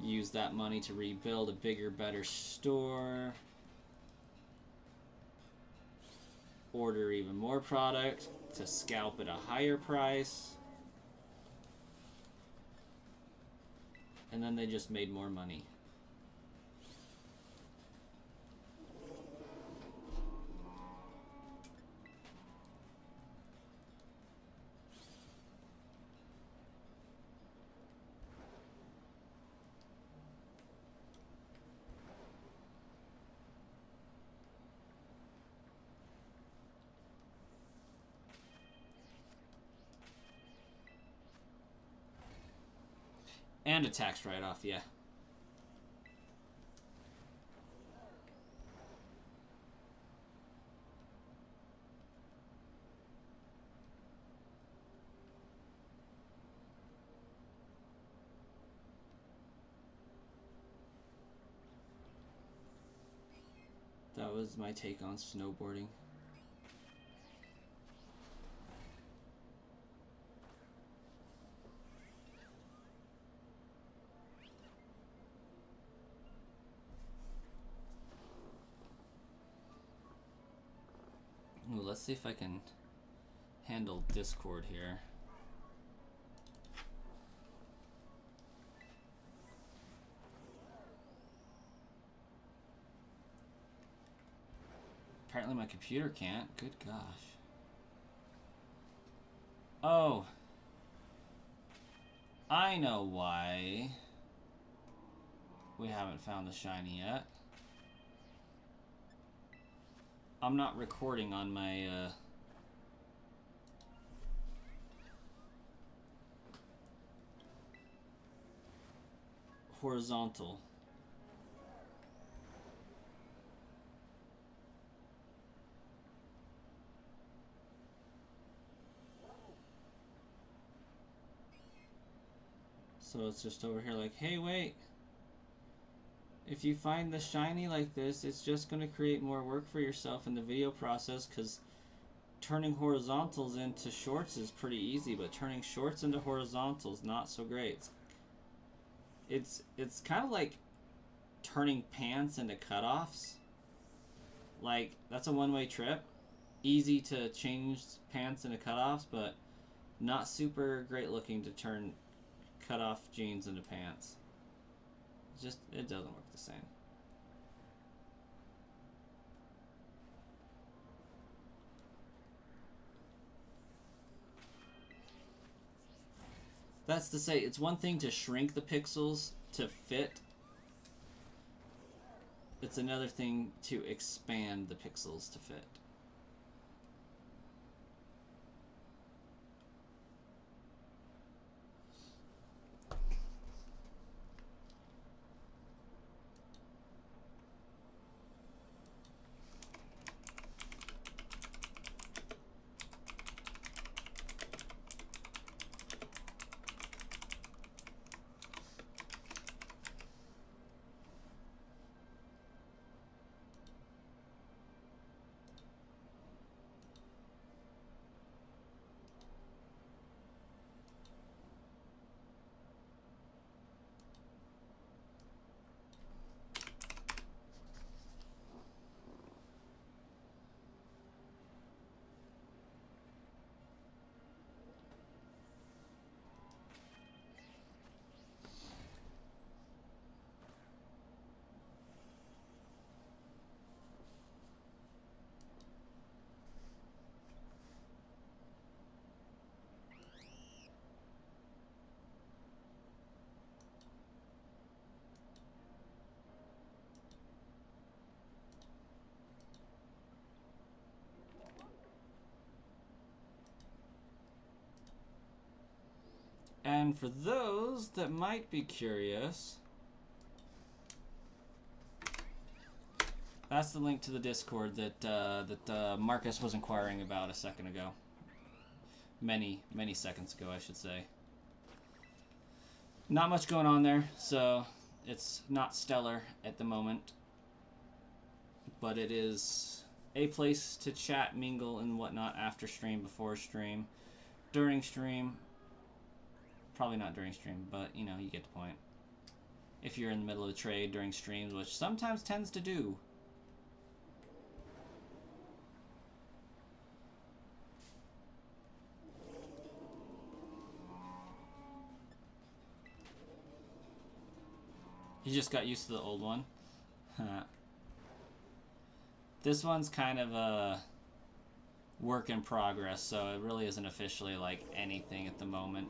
use that money to rebuild a bigger, better store, order even more product to scalp at a higher price, and then they just made more money. And a tax write-off, yeah. That was my take on snowboarding. Ooh, let's see if I can handle Discord here. Apparently my computer can't. Good gosh. Oh. I know why we haven't found the shiny yet. I'm not recording on my horizontal. So it's just over here like, hey, wait. If you find the shiny like this, it's just going to create more work for yourself in the video process, because turning horizontals into shorts is pretty easy, but turning shorts into horizontals, not so great. It's kind of like turning pants into cutoffs. Like, that's a one-way trip. Easy to change pants into cutoffs, but not super great looking to turn cutoff jeans into pants. It doesn't work the same. That's to say, it's one thing to shrink the pixels to fit. It's another thing to expand the pixels to fit. And for those that might be curious, that's the link to the Discord that Marcus was inquiring about a second ago. Many seconds ago, I should say. Not much going on there, so it's not stellar at the moment. But it is a place to chat, mingle, and whatnot after stream, before stream, during stream. Probably not during stream, but, you know, you get the point. If you're in the middle of the trade during streams, which sometimes tends to do. You just got used to the old one. This one's kind of a work in progress, so it really isn't officially like anything at the moment.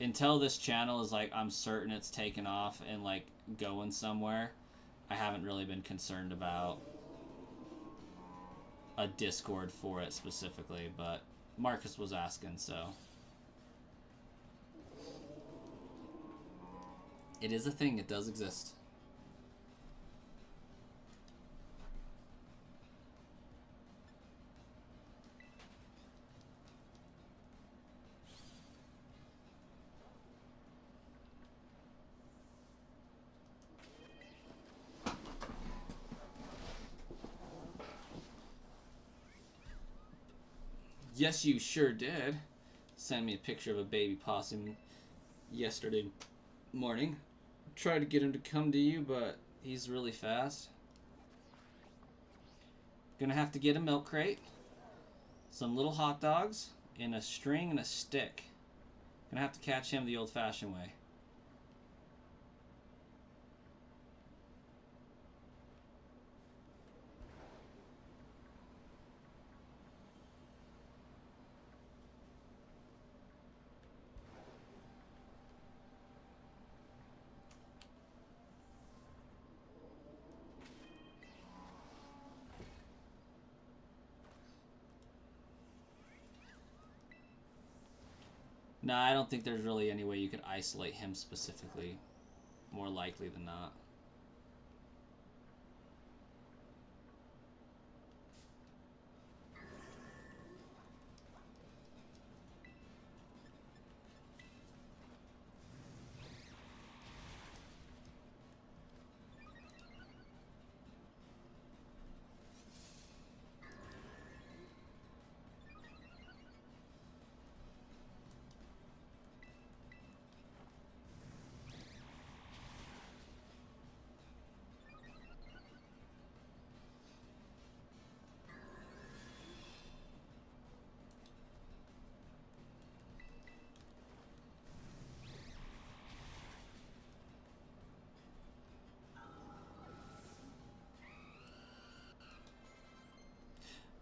Until this channel is like, I'm certain it's taken off and like going somewhere, I haven't really been concerned about a Discord for it specifically, but Marcus was asking, so it is a thing. It does exist. Yes, you sure did. Send me a picture of a baby possum yesterday morning. Tried to get him to come to you, but he's really fast. Gonna have to get a milk crate, some little hot dogs, and a string and a stick. Gonna have to catch him the old-fashioned way. No, I don't think there's really any way you could isolate him specifically. More likely than not.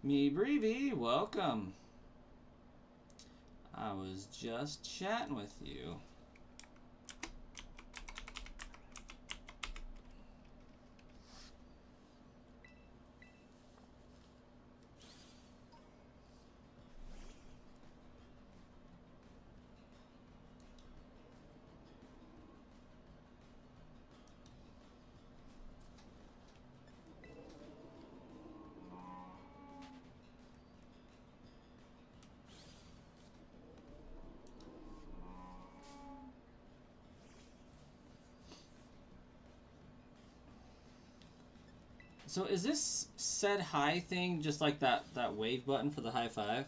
Me Breevy, welcome. I was just chatting with you. So is this said high thing just like that wave button for the high five?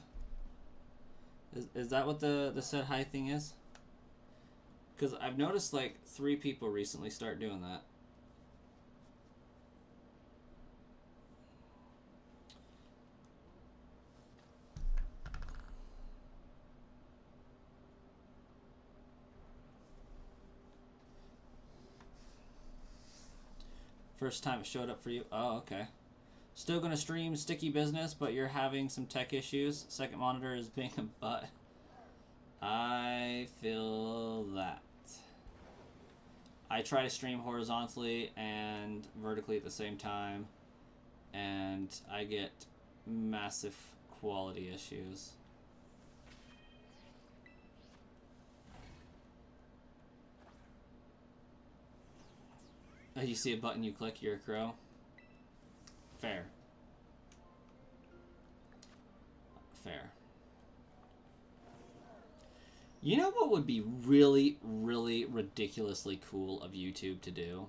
Is that what the said high thing is? Because I've noticed like 3 people recently start doing that. First time it showed up for you? Oh, okay. Still gonna stream Sticky Business, but you're having some tech issues. Second monitor is being a butt. I feel that. I try to stream horizontally and vertically at the same time, and I get massive quality issues. Oh, you see a button, you click, you're a crow? Fair. Fair. You know what would be really, really ridiculously cool of YouTube to do?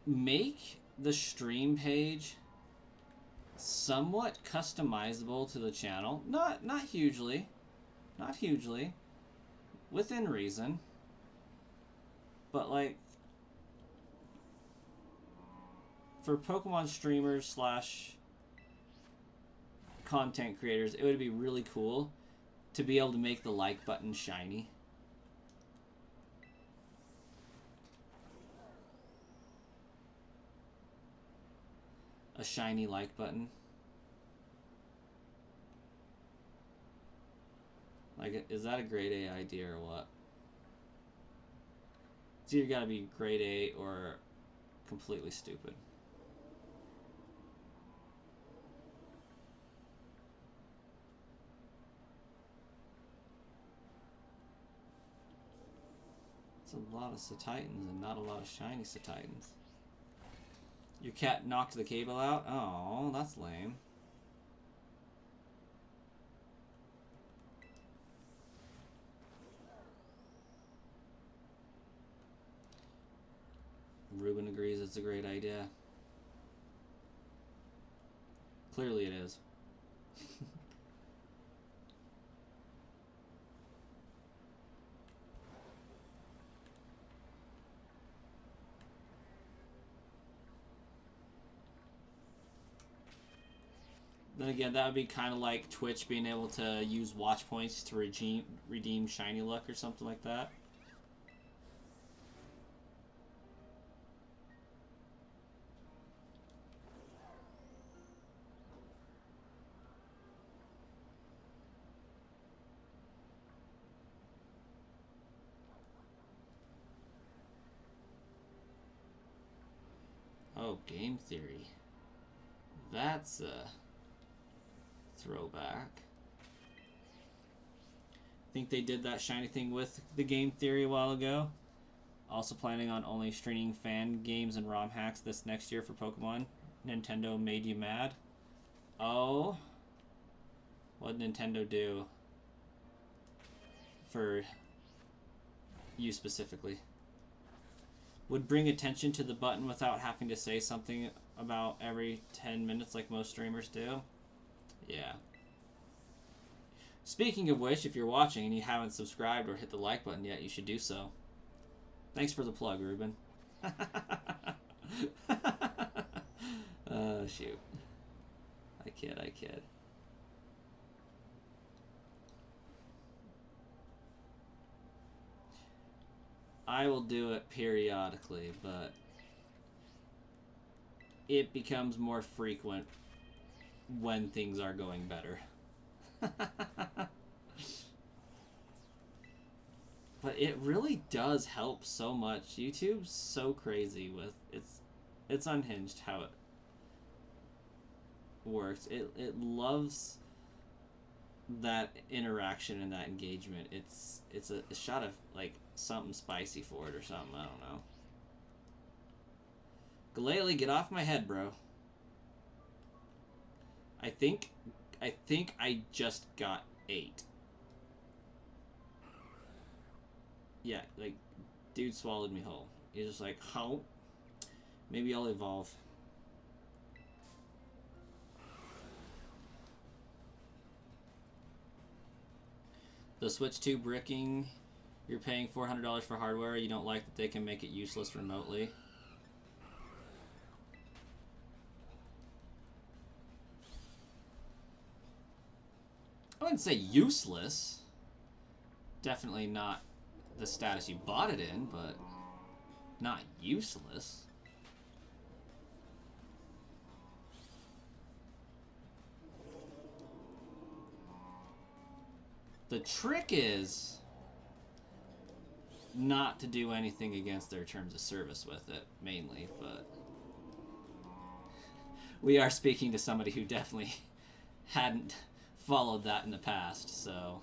Make the stream page somewhat customizable to the channel. Not hugely. Not hugely. Within reason. But like, for Pokemon streamers slash content creators, it would be really cool to be able to make the like button shiny. A shiny like button. Like, is that a grade A idea or what? It's either gotta be grade A or completely stupid. It's a lot of Cititans and not a lot of shiny Cititans. Your cat knocked the cable out? Oh, that's lame. Ruben agrees it's a great idea. Clearly it is. Then again, that would be kind of like Twitch being able to use watch points to redeem shiny luck or something like that. Oh, game theory. That's a throwback. think they did that shiny thing with the game theory a while ago. Also planning on only streaming fan games and ROM hacks this next year for Pokemon. Nintendo made you mad? Oh. What did Nintendo do for you specifically? Would bring attention to the button without having to say something about every 10 minutes like most streamers do? Yeah. Speaking of which, if you're watching and you haven't subscribed or hit the like button yet, you should do so. Thanks for the plug, Ruben. Oh, shoot. I kid. I will do it periodically, but it becomes more frequent when things are going better. But it really does help so much. YouTube's so crazy with it's unhinged how it works. It loves that interaction and that engagement. It's a shot of like something spicy for it or something. I don't know. Galele, get off my head, bro. I think I just got 8. Yeah, like, dude swallowed me whole. He's just like, how? Maybe I'll evolve. The Switch 2 bricking, you're paying $400 for hardware. You don't like that they can make it useless remotely. I wouldn't say useless. Definitely not the status you bought it in, but not useless. The trick is not to do anything against their terms of service with it, mainly, but we are speaking to somebody who definitely hadn't followed that in the past, so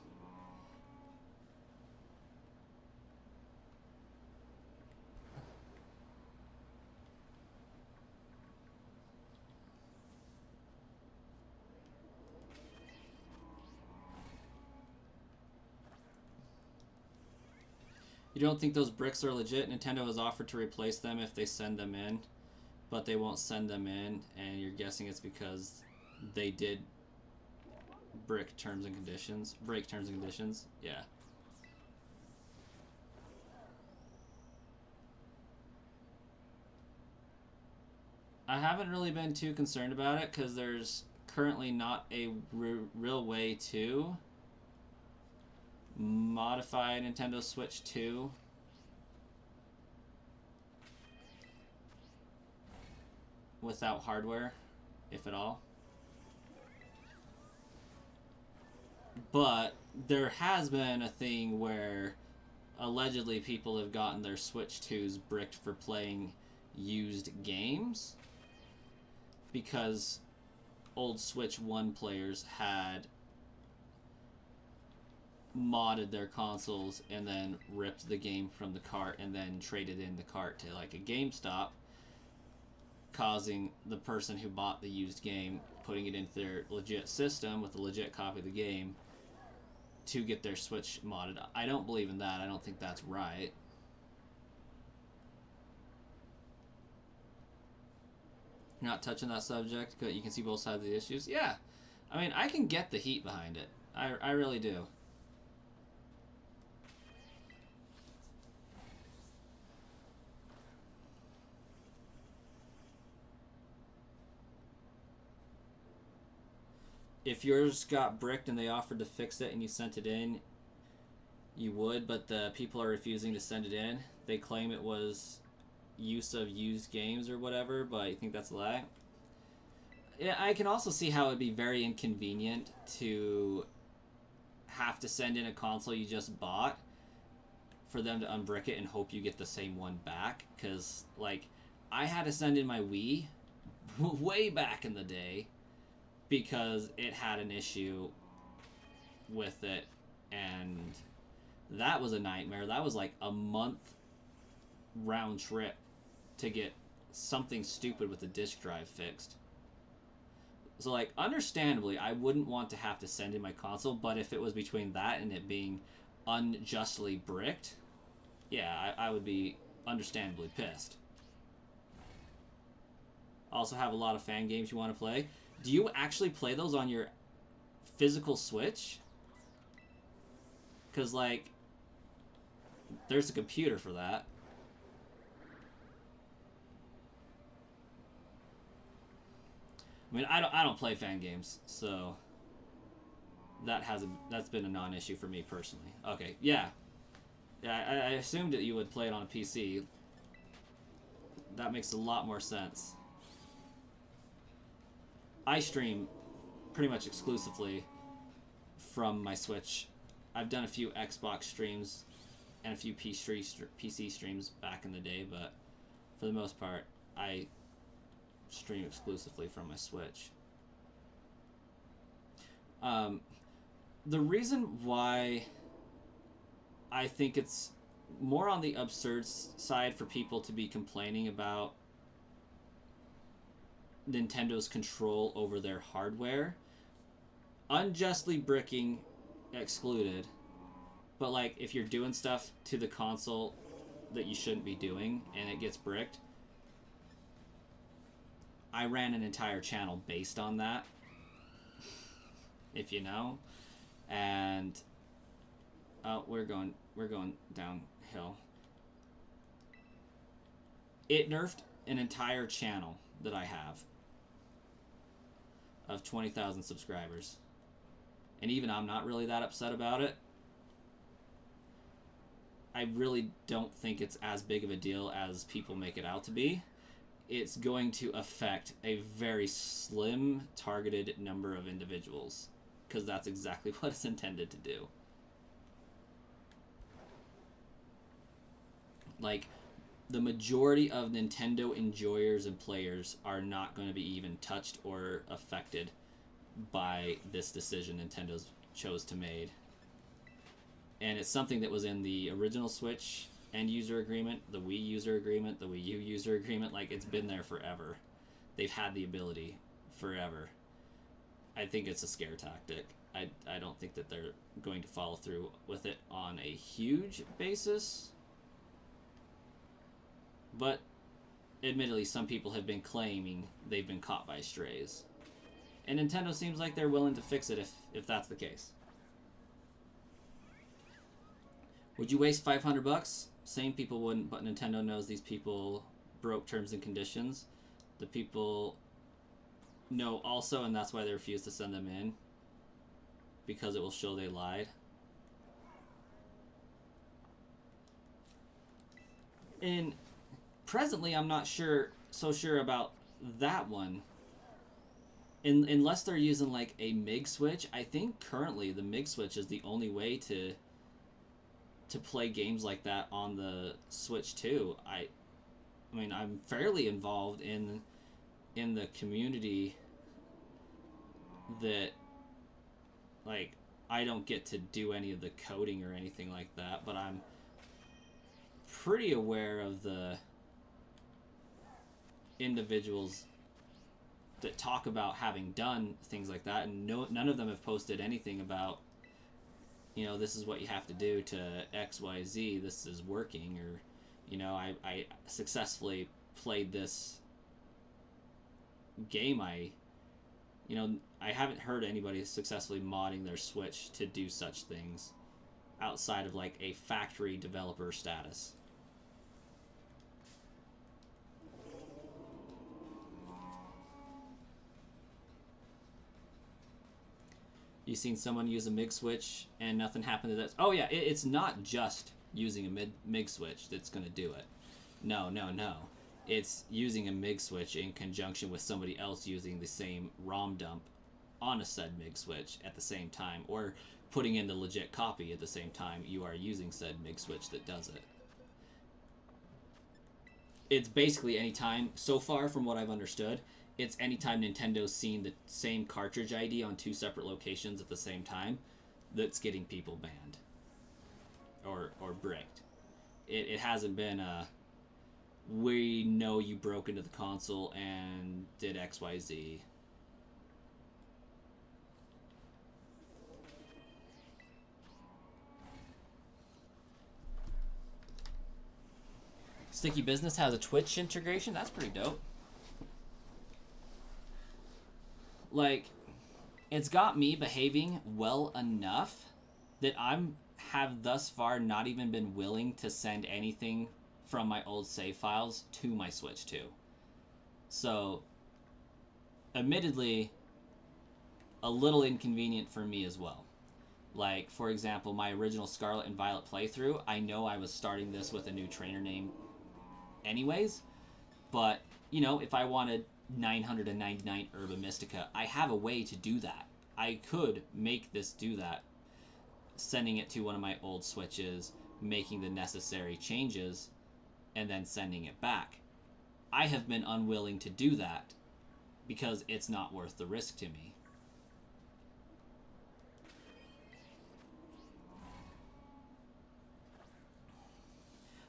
you don't think those bricks are legit? Nintendo has offered to replace them if they send them in, but they won't send them in, and you're guessing it's because they did break terms and conditions. Yeah. I haven't really been too concerned about it because there's currently not a real way to modify Nintendo Switch 2 without hardware, if at all. But there has been a thing where allegedly people have gotten their Switch 2s bricked for playing used games because old Switch 1 players had modded their consoles and then ripped the game from the cart and then traded in the cart to like a GameStop, causing the person who bought the used game putting it into their legit system with a legit copy of the game to get their Switch modded. I don't believe in that. I don't think that's right. You're not touching that subject because you can see both sides of the issues. Yeah. I mean, I can get the heat behind it. I really do. If yours got bricked and they offered to fix it and you sent it in, you would, but the people are refusing to send it in. They claim it was use of used games or whatever, but I think that's a lie. Yeah, I can also see how it'd be very inconvenient to have to send in a console you just bought for them to unbrick it and hope you get the same one back, because, like, I had to send in my Wii way back in the day because it had an issue with it and that was a nightmare. That was like a month round trip to get something stupid with the disk drive fixed. So, like, understandably, I wouldn't want to have to send in my console, but if it was between that and it being unjustly bricked, yeah, I would be understandably pissed. Also have a lot of fan games you want to play. Do you actually play those on your physical Switch? Because, like, there's a computer for that. I mean, I don't play fan games, so that's been a non-issue for me personally. Okay, yeah. I assumed that you would play it on a PC. That makes a lot more sense. I stream pretty much exclusively from my Switch. I've done a few Xbox streams and a few PC streams back in the day, but for the most part, I stream exclusively from my Switch. The reason why I think it's more on the absurd side for people to be complaining about Nintendo's control over their hardware, unjustly bricking excluded, but like if you're doing stuff to the console that you shouldn't be doing and it gets bricked, I ran an entire channel based on that, if you know, and we're going downhill. It nerfed an entire channel that I have of 20,000 subscribers, and even I'm not really that upset about it. I really don't think it's as big of a deal as people make it out to be. It's going to affect a very slim, targeted number of individuals, because that's exactly what it's intended to do. Like, the majority of Nintendo enjoyers and players are not going to be even touched or affected by this decision Nintendo's chose to make. And it's something that was in the original Switch end user agreement, the Wii user agreement, the Wii U user agreement. Like, it's been there forever. They've had the ability forever. I think it's a scare tactic. I don't think that they're going to follow through with it on a huge basis. But admittedly, some people have been claiming they've been caught by strays. And Nintendo seems like they're willing to fix it if that's the case. Would you waste $500? Same people wouldn't, but Nintendo knows these people broke terms and conditions. The people know also, and that's why they refuse to send them in, because it will show they lied. And presently, I'm not so sure about that one. Unless they're using like a MIG switch. I think currently the MIG switch is the only way to play games like that on the Switch too. I mean, I'm fairly involved in the community that, like, I don't get to do any of the coding or anything like that, but I'm pretty aware of the individuals that talk about having done things like that, and none of them have posted anything about, you know, this is what you have to do to XYZ, this is working, or, you know, I successfully played this game. I haven't heard anybody successfully modding their Switch to do such things outside of like a factory developer status. You seen someone use a MIG switch and nothing happened to that? Oh yeah, it's not just using a MIG switch that's going to do it. No. It's using a MIG switch in conjunction with somebody else using the same ROM dump on a said MIG switch at the same time, or putting in the legit copy at the same time you are using said MIG switch that does it. It's basically any time, so far from what I've understood, it's anytime Nintendo's seen the same cartridge ID on two separate locations at the same time, that's getting people banned or bricked. It hasn't been we know you broke into the console and did XYZ. Sticky Business has a Twitch integration. That's pretty dope. Like, it's got me behaving well enough that have thus far not even been willing to send anything from my old save files to my Switch 2. So, admittedly, a little inconvenient for me as well. Like, for example, my original Scarlet and Violet playthrough, I know I was starting this with a new trainer name anyways, but, you know, if I wanted 999 Herba Mystica, I have a way to do that. I could make this do that, sending it to one of my old Switches, making the necessary changes, and then sending it back. I have been unwilling to do that because it's not worth the risk to me.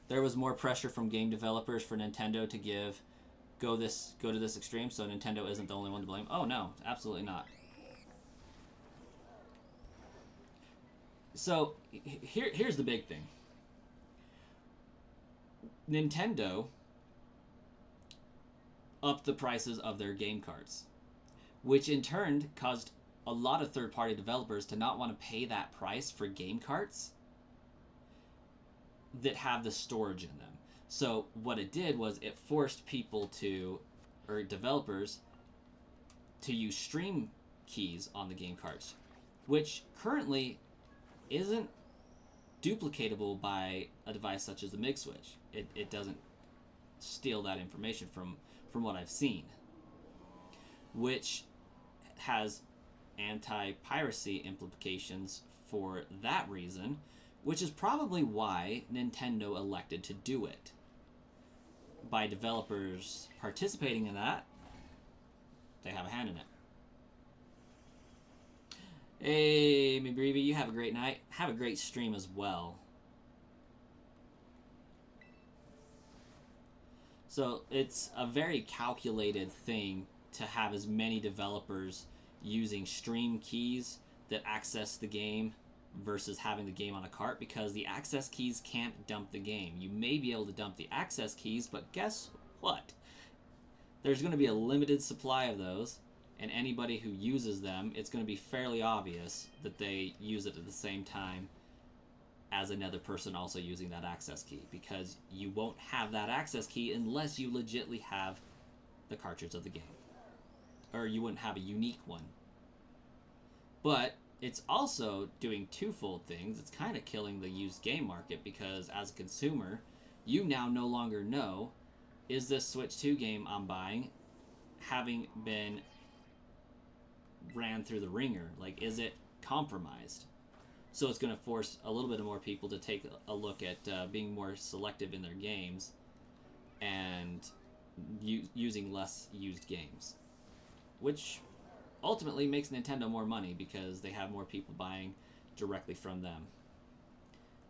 There was more pressure from game developers for Nintendo to go to this extreme, so Nintendo isn't the only one to blame. Oh no, absolutely not. So here's the big thing. Nintendo upped the prices of their game carts, which in turn caused a lot of third-party developers to not want to pay that price for game carts that have the storage in them. So what it did was it forced people or developers to use stream keys on the game carts, which currently isn't duplicatable by a device such as the MIG switch. It doesn't steal that information from what I've seen, which has anti-piracy implications for that reason, which is probably why Nintendo elected to do it. By developers participating in that, they have a hand in it. Hey, Mibreevy, you have a great night. Have a great stream as well. So it's a very calculated thing to have as many developers using stream keys that access the game versus having the game on a cart, because the access keys can't dump the game. You may be able to dump the access keys, but guess what? There's going to be a limited supply of those, and anybody who uses them, it's going to be fairly obvious that they use it at the same time as another person also using that access key, because you won't have that access key unless you legitly have the cartridge of the game, or you wouldn't have a unique one. But it's also doing twofold things. It's kind of killing the used game market, because as a consumer, you now no longer know, is this Switch 2 game I'm buying having been ran through the ringer? Like, is it compromised? So it's going to force a little bit more people to take a look at being more selective in their games and using less used games, which ultimately makes Nintendo more money because they have more people buying directly from them.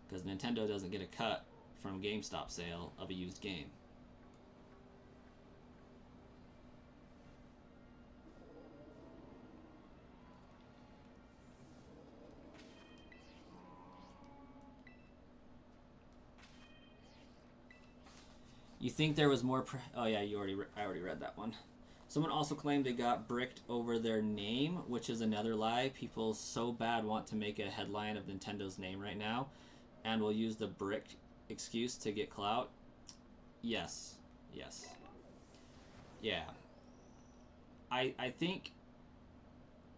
Because Nintendo doesn't get a cut from GameStop sale of a used game. You think there was more... oh yeah, I already read that one. Someone also claimed they got bricked over their name, which is another lie. People so bad want to make a headline of Nintendo's name right now, and will use the brick excuse to get clout. Yes. Yes. Yeah. I think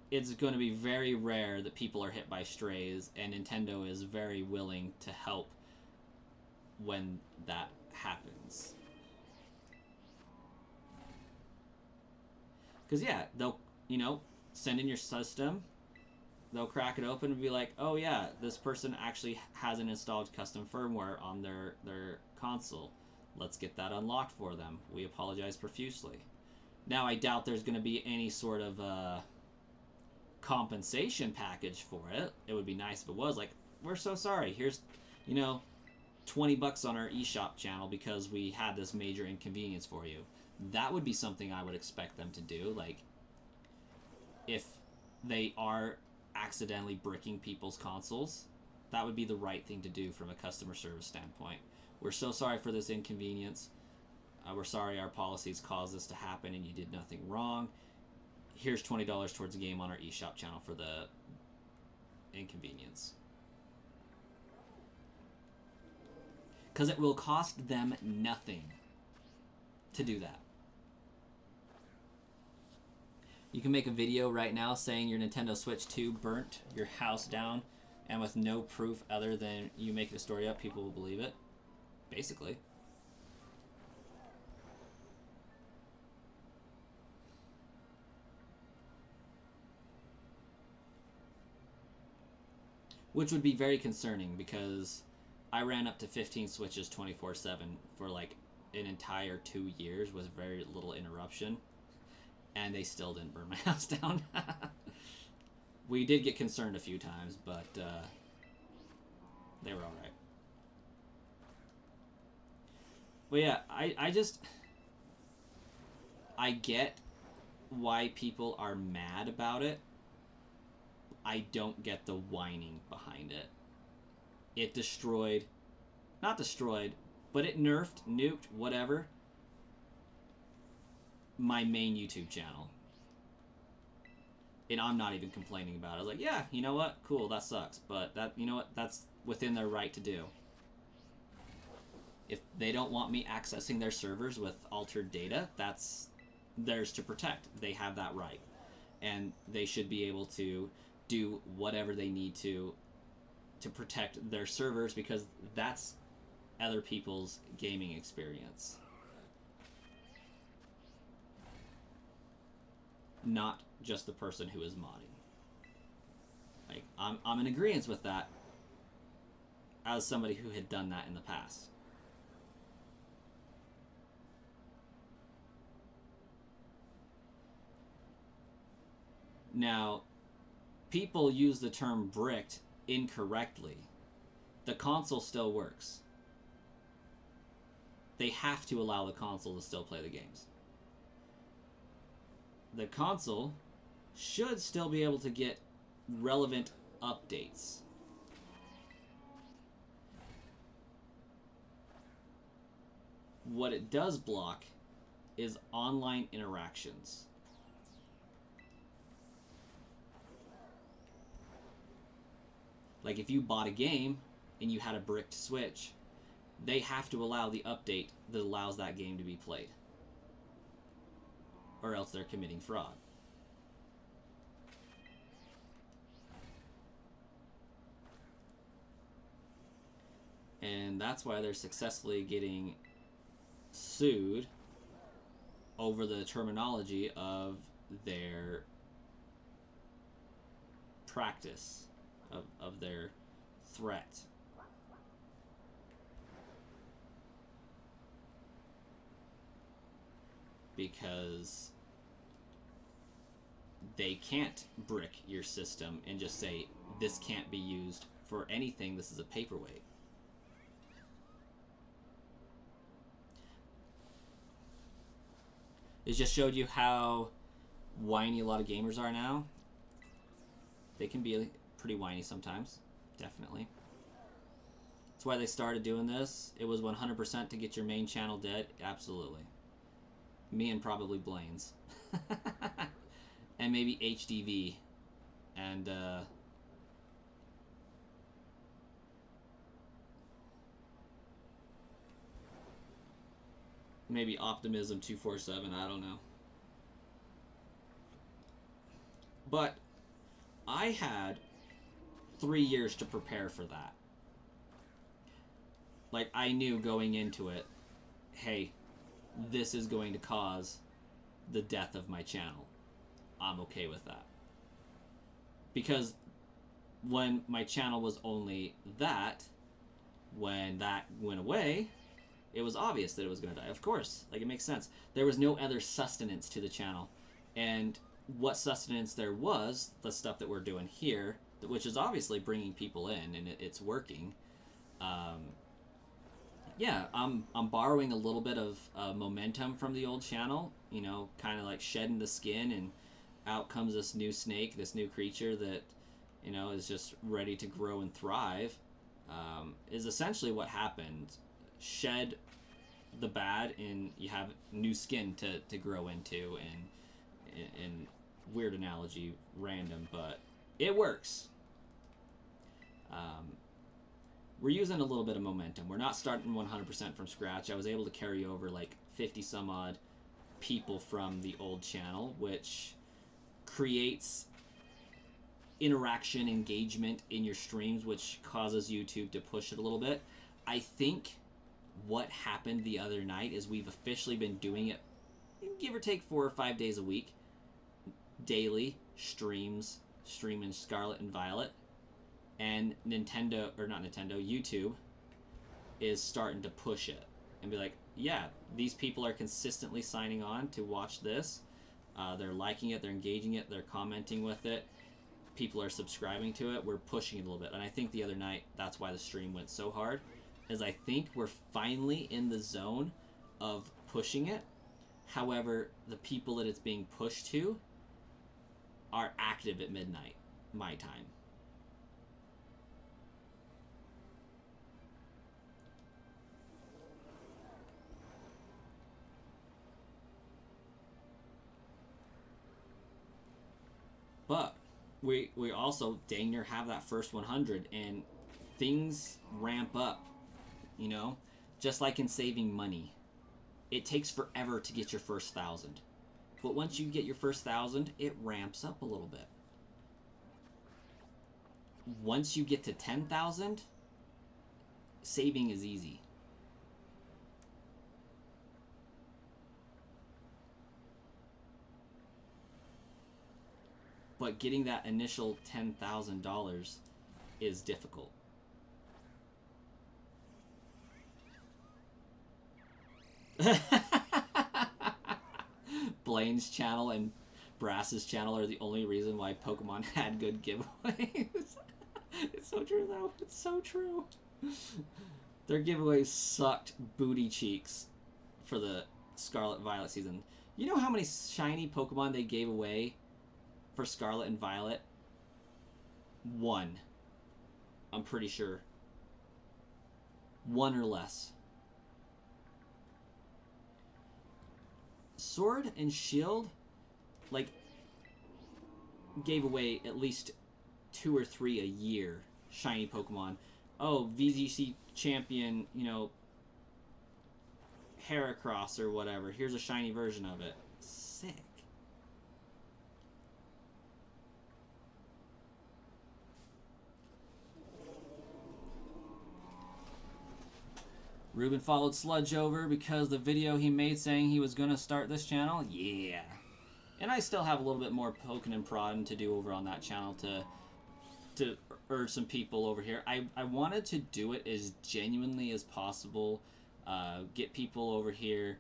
it's going to be very rare that people are hit by strays, and Nintendo is very willing to help when that happens. Because, yeah, they'll, send in your system, they'll crack it open and be like, oh, yeah, this person actually hasn't installed custom firmware on their console. Let's get that unlocked for them. We apologize profusely. Now, I doubt there's going to be any sort of compensation package for it. It would be nice if it was like, we're so sorry. Here's, you know, $20 on our eShop channel because we had this major inconvenience for you. That would be something I would expect them to do. Like, if they are accidentally bricking people's consoles, that would be the right thing to do from a customer service standpoint. We're so sorry for this inconvenience. We're sorry our policies caused this to happen and you did nothing wrong. Here's $20 towards a game on our eShop channel for the inconvenience. Because it will cost them nothing to do that. You can make a video right now saying your Nintendo Switch 2 burnt your house down, and with no proof other than you make the story up, people will believe it. Basically. Which would be very concerning, because I ran up to 15 Switches 24/7 for like an entire 2 years with very little interruption, and they still didn't burn my house down. We did get concerned a few times, but they were all right. But yeah, I get why people are mad about it. I don't get the whining behind it. It destroyed, not destroyed, but it nerfed, nuked, whatever, my main YouTube channel. And I'm not even complaining about it. I was like, yeah, you know what? Cool, that sucks. But that, you know what? That's within their right to do. If they don't want me accessing their servers with altered data, that's theirs to protect. They have that right. And they should be able to do whatever they need to protect their servers, because that's other people's gaming experience. Not just the person who is modding. Like, I'm in agreement with that as somebody who had done that in the past. Now, people use the term bricked incorrectly. The console still works. They have to allow the console to still play the games. The console should still be able to get relevant updates. What it does block is online interactions. Like, if you bought a game and you had a bricked Switch, they have to allow the update that allows that game to be played, or else they're committing fraud. And that's why they're successfully getting sued over the terminology of their practice, of their threat. Because they can't brick your system and just say, this can't be used for anything, this is a paperweight. It just showed you how whiny a lot of gamers are now. They can be pretty whiny sometimes, definitely. That's why they started doing this. It was 100% to get your main channel dead, absolutely. Me and probably Blaine's. And maybe HDV. And, maybe Optimism 247, I don't know. But I had 3 years to prepare for that. Like, I knew going into it, hey, this is going to cause the death of my channel. I'm okay with that. Because when my channel was only that, when that went away, it was obvious that it was going to die. Of course, like, it makes sense. There was no other sustenance to the channel. And what sustenance there was, the stuff that we're doing here, which is obviously bringing people in and it's working. Um, yeah, I'm borrowing a little bit of momentum from the old channel, you know, kind of like shedding the skin, and out comes this new snake, this new creature that, you know, is just ready to grow and thrive. Is essentially what happened. Shed the bad, and you have new skin to grow into, and weird analogy, random, but it works. We're using a little bit of momentum. We're not starting 100% from scratch. I was able to carry over like 50 some odd people from the old channel, which creates interaction, engagement in your streams, which causes YouTube to push it a little bit. I think what happened the other night is we've officially been doing it, give or take 4 or 5 days a week, daily streams, streaming Scarlet and Violet, and YouTube is starting to push it and be like, yeah, these people are consistently signing on to watch this. They're liking it, they're engaging it, they're commenting with it. People are subscribing to it. We're pushing it a little bit. And I think the other night, that's why the stream went so hard, is I think we're finally in the zone of pushing it. However, the people that it's being pushed to are active at midnight, my time. But we also dang near have that first 100, and things ramp up, you know, just like in saving money. It takes forever to get your first 1,000, but once you get your first 1,000, it ramps up a little bit. Once you get to 10,000, saving is easy. But getting that initial $10,000 is difficult. Blaine's channel and Brass's channel are the only reason why Pokemon had good giveaways. It's so true, though. It's so true. Their giveaways sucked booty cheeks for the Scarlet Violet season. You know how many shiny Pokemon they gave away for Scarlet and Violet? 1. I'm pretty sure. 1 or less. Sword and Shield, like, gave away at least 2 or 3 a year shiny Pokemon. Oh, VGC champion, you know, Heracross or whatever. Here's a shiny version of it. Sick. Ruben followed Sludge over because the video he made saying he was going to start this channel? Yeah. And I still have a little bit more poking and prodding to do over on that channel to urge some people over here. I wanted to do it as genuinely as possible, get people over here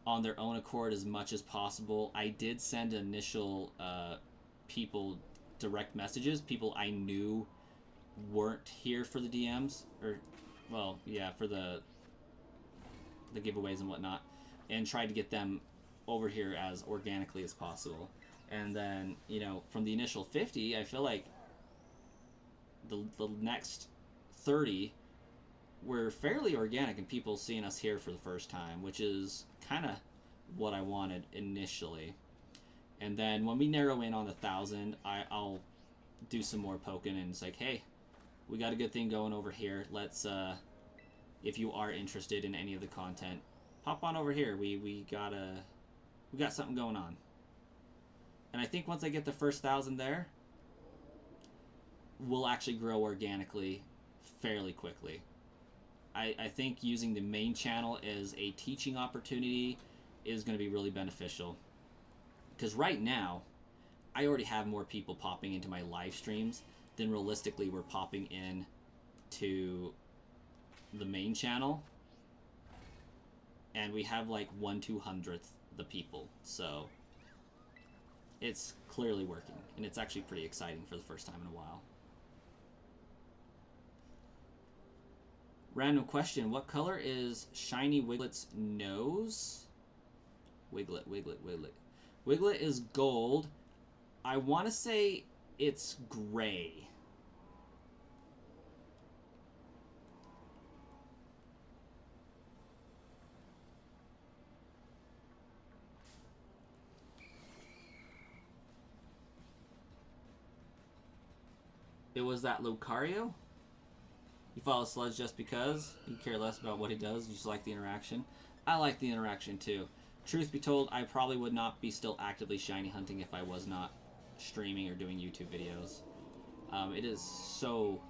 on their own accord as much as possible. I did send initial people direct messages, people I knew weren't here for the DMs, or, well, yeah, for the giveaways and whatnot, and tried to get them over here as organically as possible. And then, you know, from the initial 50, I feel like the next 30 were fairly organic and people seeing us here for the first time, which is kind of what I wanted initially. And then when we narrow in on the 1,000, I'll do some more poking, and it's like, hey, we got a good thing going over here. Let's if you are interested in any of the content, pop on over here. We got something going on. And I think once I get the first 1,000 there, we'll actually grow organically fairly quickly. I think using the main channel as a teaching opportunity is going to be really beneficial. Because right now, I already have more people popping into my live streams than realistically we're popping in to the main channel, and we have like 1/200th the people. So It's clearly working, and it's actually pretty exciting for the first time in a while. Random question. What color is Shiny Wiglet's nose? Wiglet, Wiglet, Wiglet. Wiglet is gold. I want to say it's gray. It was that Lucario? You follow Sludge just because? You care less about what he does? You just like the interaction? I like the interaction too. Truth be told, I probably would not be still actively shiny hunting if I was not streaming or doing YouTube videos. It is so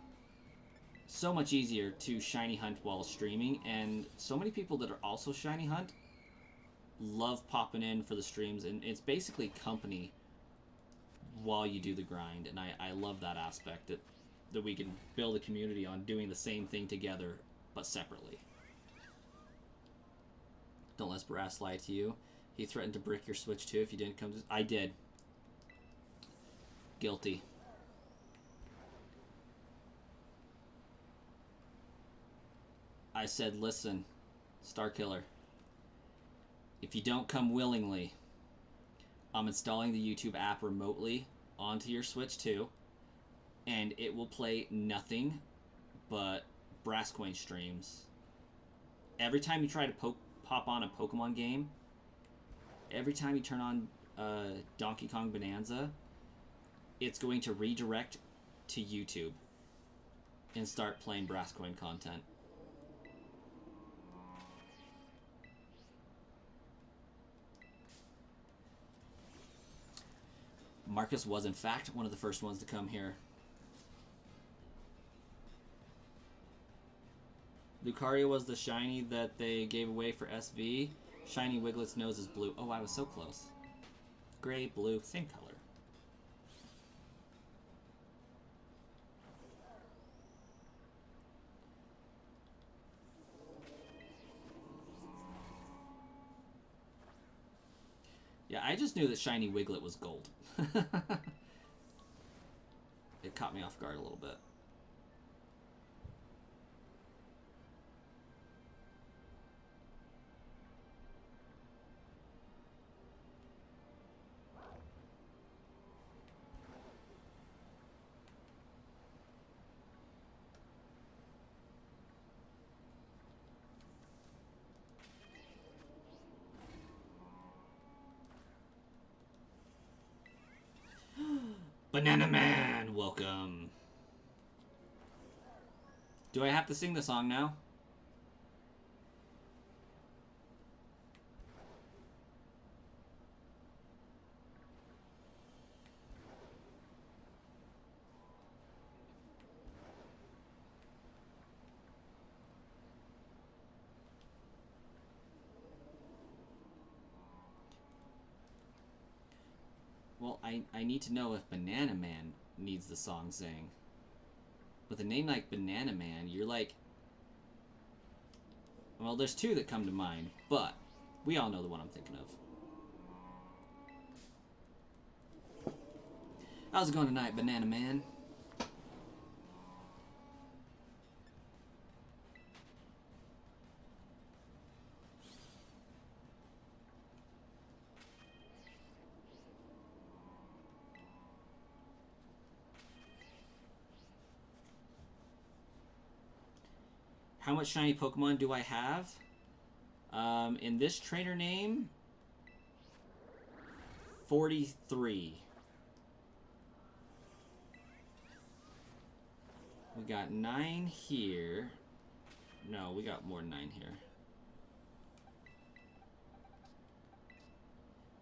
much easier to shiny hunt while streaming, and so many people that are also shiny hunt love popping in for the streams, and it's basically company while you do the grind, and I love that aspect, that we can build a community on doing the same thing together but separately. Don't let Brass lie to you. He threatened to brick your Switch too if you didn't come to... I did. Guilty. I said, listen, Starkiller, if you don't come willingly, I'm installing the YouTube app remotely onto your Switch 2, and it will play nothing but Brass Coin streams. Every time you try to pop on a Pokemon game, every time you turn on Donkey Kong Bonanza, it's going to redirect to YouTube and start playing Brass Coin content. Marcus was, in fact, one of the first ones to come here. Lucario was the shiny that they gave away for SV. Shiny Wiglet's nose is blue. Oh, I was so close. Gray, blue, same color. Yeah, I just knew that Shiny Wiglet was gold. It caught me off guard a little bit. Banana Man, welcome. Do I have to sing the song now? Well, I need to know if Banana Man needs the song sang. With a name like Banana Man, you're like... Well, there's two that come to mind, but we all know the one I'm thinking of. How's it going tonight, Banana Man? How much shiny Pokemon do I have? In this trainer name, 43. We got 9 here. No, we got more than 9 here.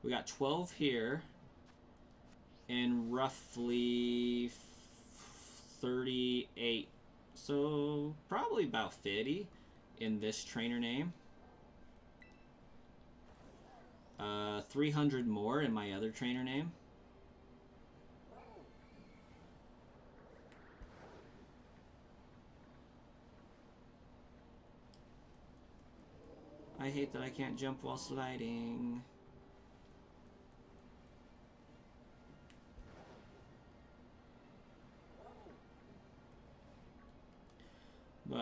We got 12 here. And roughly 38. So, probably about 50 in this trainer name. 300 more in my other trainer name. I hate that I can't jump while sliding.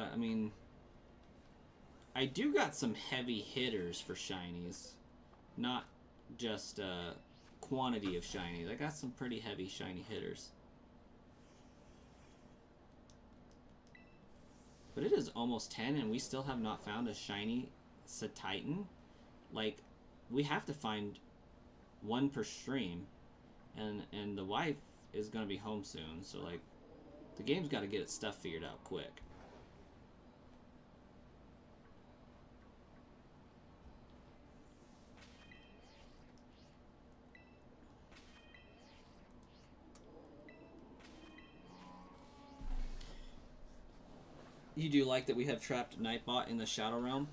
But, I mean, I do got some heavy hitters for shinies. Not just quantity of shinies. I got some pretty heavy shiny hitters. But it is almost 10 and we still have not found a shiny Titan. Like, we have to find one per stream. And the wife is going to be home soon. So, like, the game's got to get its stuff figured out quick. You do like that we have trapped Nightbot in the Shadow Realm?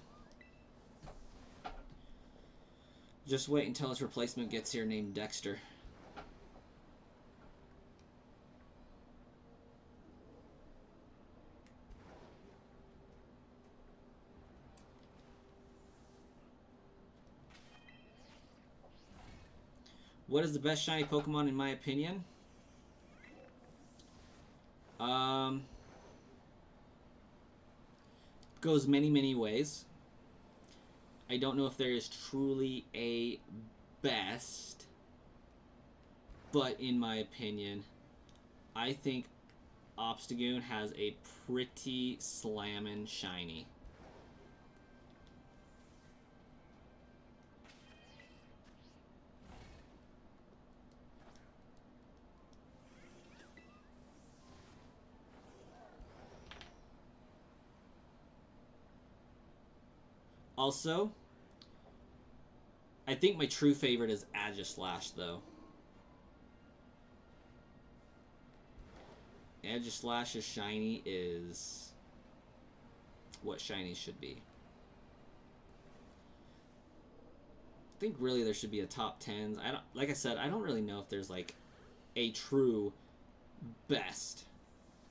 Just wait until his replacement gets here named Dexter. What is the best shiny Pokemon in my opinion? Goes many ways. I don't know if there is truly a best, but in my opinion, I think Obstagoon has a pretty slammin' shiny. Also, I think my true favorite is Aegislash, though. Aegislash's shiny is what shinies should be. I think really there should be a top 10s. Like I said, I don't really know if there's like a true best,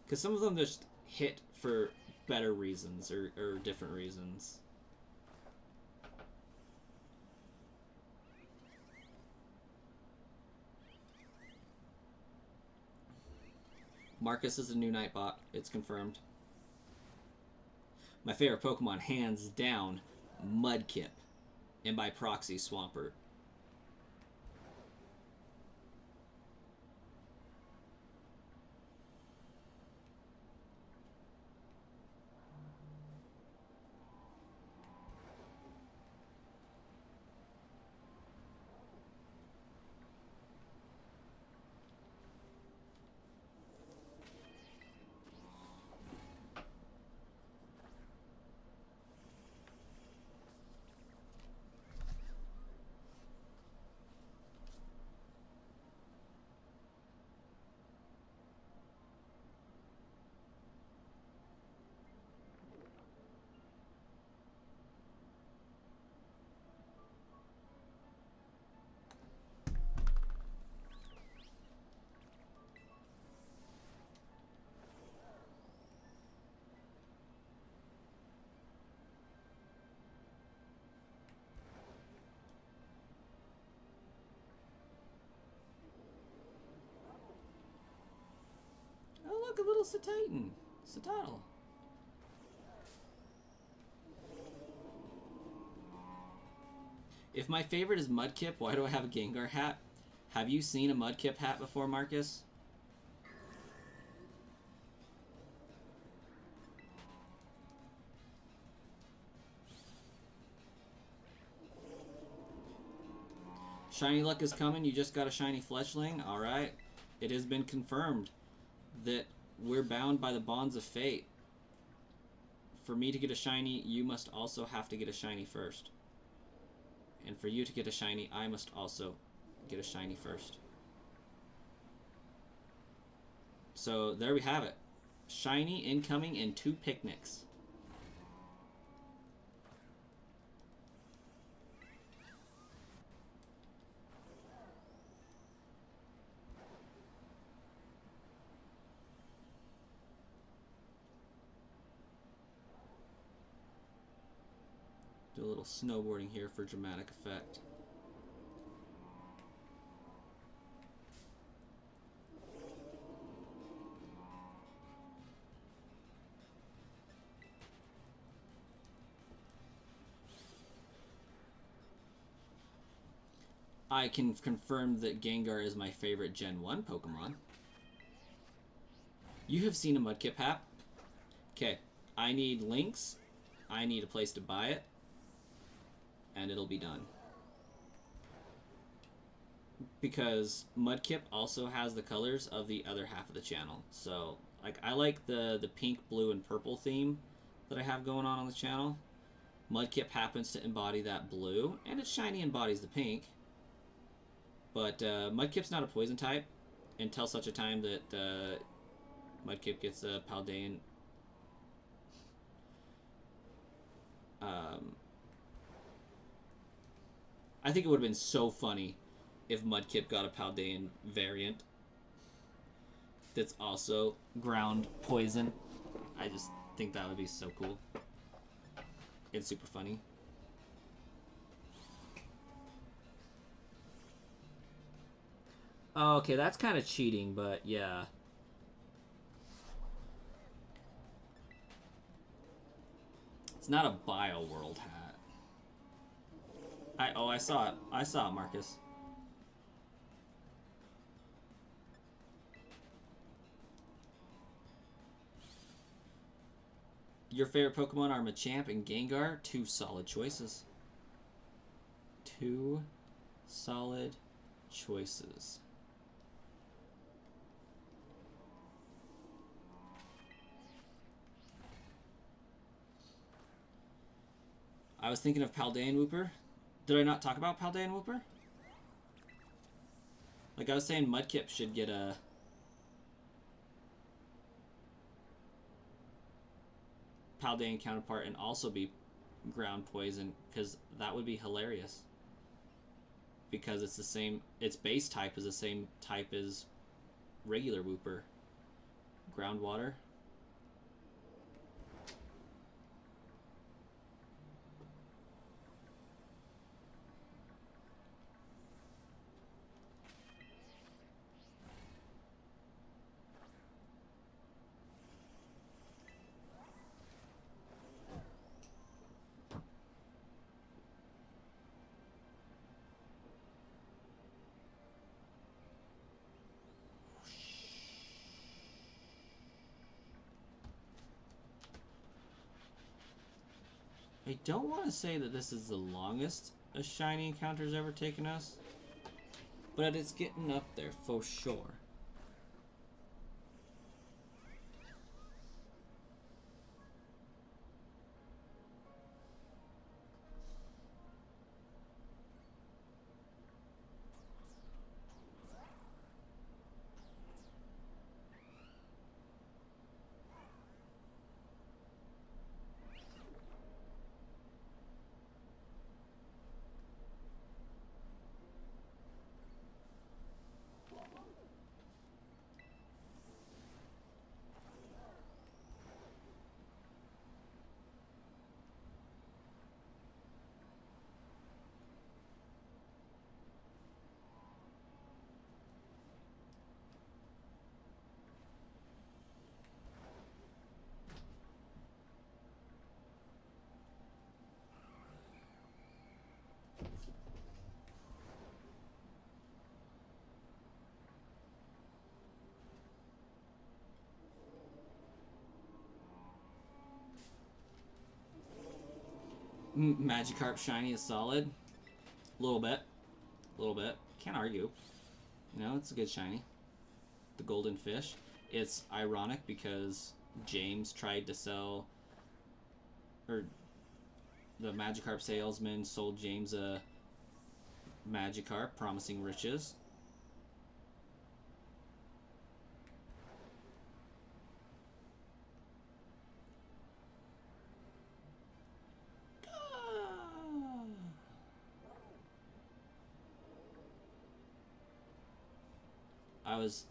because some of them just hit for better reasons or different reasons. Marcus is a new Nightbot. It's confirmed. My favorite Pokemon, hands down, Mudkip. And by proxy, Swampert. Oh, look, a little Titan. Citadel. If my favorite is Mudkip, why do I have a Gengar hat? Have you seen a Mudkip hat before, Marcus? Shiny luck is coming. You just got a shiny Fletchling. Alright. It has been confirmed that we're bound by the bonds of fate. For me to get a shiny, you must also have to get a shiny first. And for you to get a shiny, I must also get a shiny first. So there we have it. Shiny incoming in 2 picnics. Do a little snowboarding here for dramatic effect. I can confirm that Gengar is my favorite Gen 1 Pokemon. You have seen a Mudkip Hap? Okay, I need links. I need a place to buy it. And it'll be done. Because Mudkip also has the colors of the other half of the channel. So, like, I like the pink, blue, and purple theme that I have going on the channel. Mudkip happens to embody that blue, and its shiny embodies the pink. But Mudkip's not a poison type until such a time that Mudkip gets a Paldean. I think it would have been so funny if Mudkip got a Paldean variant that's also ground poison. I just think that would be so cool. It's super funny. Oh, okay, that's kind of cheating, but yeah. It's not a Bio World hat. I saw it. I saw it, Marcus. Your favorite Pokemon are Machamp and Gengar. 2 solid choices. 2 solid choices. I was thinking of Paldean Wooper. Did I not talk about Paldean Wooper? Like I was saying, Mudkip should get a Paldean counterpart and also be ground poison, because that would be hilarious. Because it's the same, its base type is the same type as regular Wooper. Groundwater. I don't want to say that this is the longest a shiny encounter's ever taken us, but it's getting up there for sure. Magikarp shiny is solid. A little bit. A little bit. Can't argue. You know, it's a good shiny. The golden fish. It's ironic because James tried to sell, or the Magikarp salesman sold James a Magikarp promising riches. I was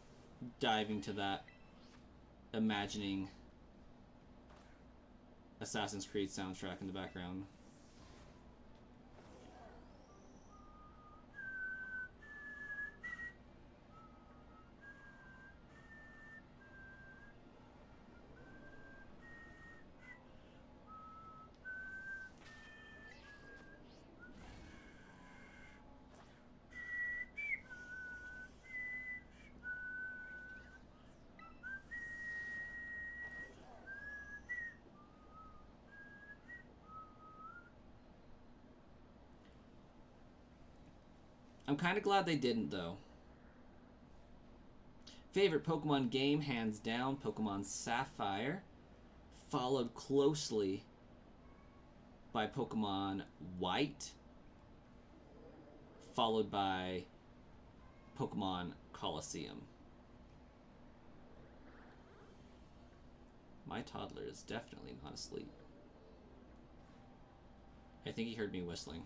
diving to that, imagining Assassin's Creed soundtrack in the background. I'm kind of glad they didn't, though. Favorite Pokemon game, hands down, Pokemon Sapphire. Followed closely by Pokemon White. Followed by Pokemon Colosseum. My toddler is definitely not asleep. I think he heard me whistling.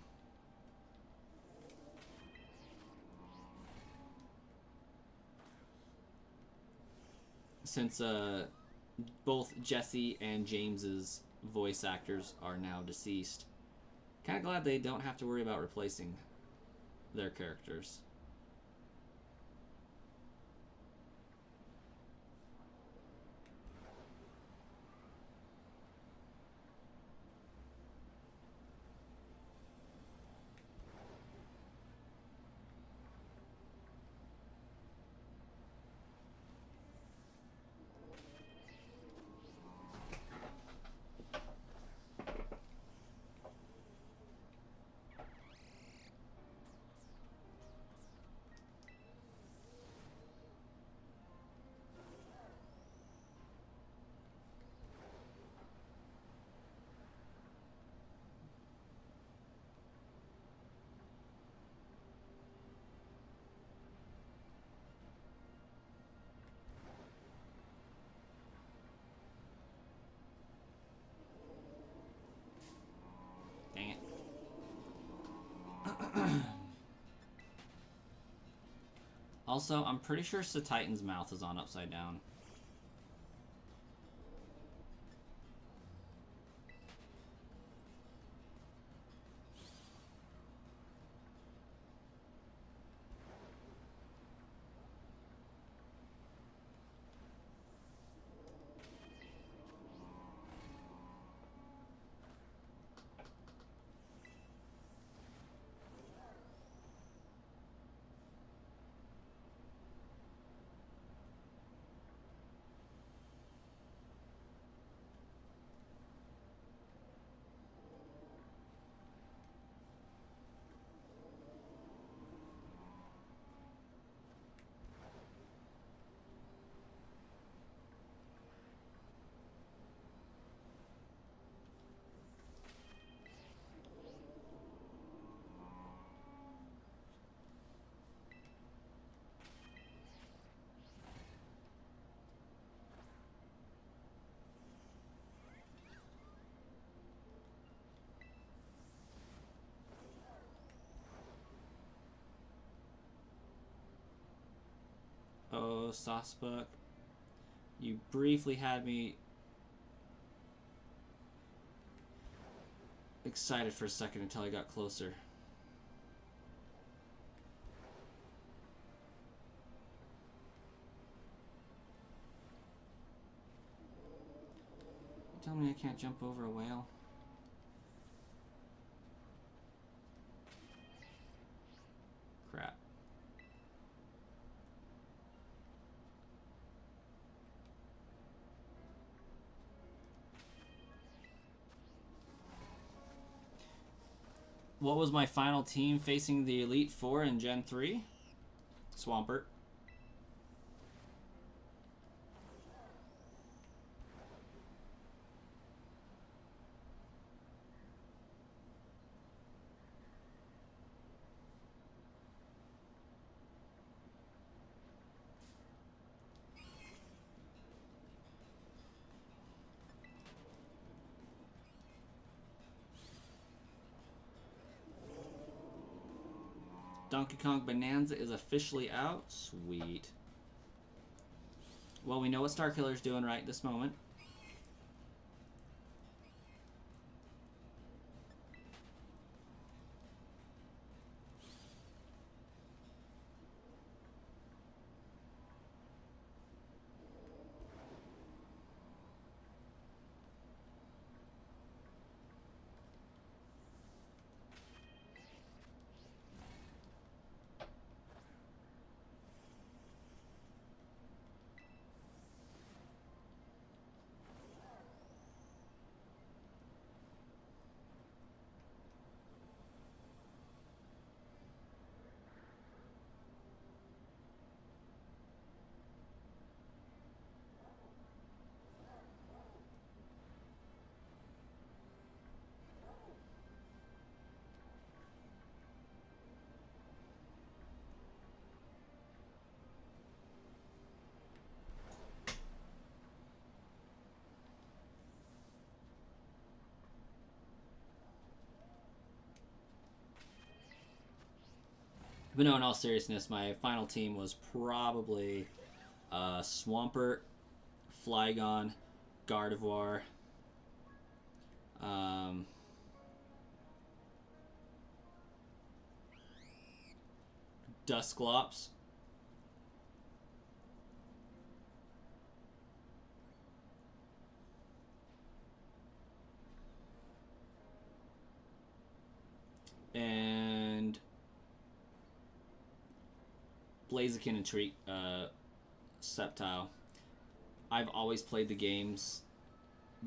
Since both Jesse and James's voice actors are now deceased, kind of glad they don't have to worry about replacing their characters. Dang it. Also, I'm pretty sure Titan's mouth is on upside down. Oh, Saucebook. You briefly had me excited for a second until I got closer. You tell me I can't jump over a whale? Crap. What was my final team facing the Elite Four in Gen 3? Swampert. Donkey Kong Bonanza is officially out. Sweet. Well, we know what Starkiller's doing right this moment. But no, in all seriousness, my final team was probably Swampert, Flygon, Gardevoir, Dusclops, and Blaziken and Sceptile. I've always played the games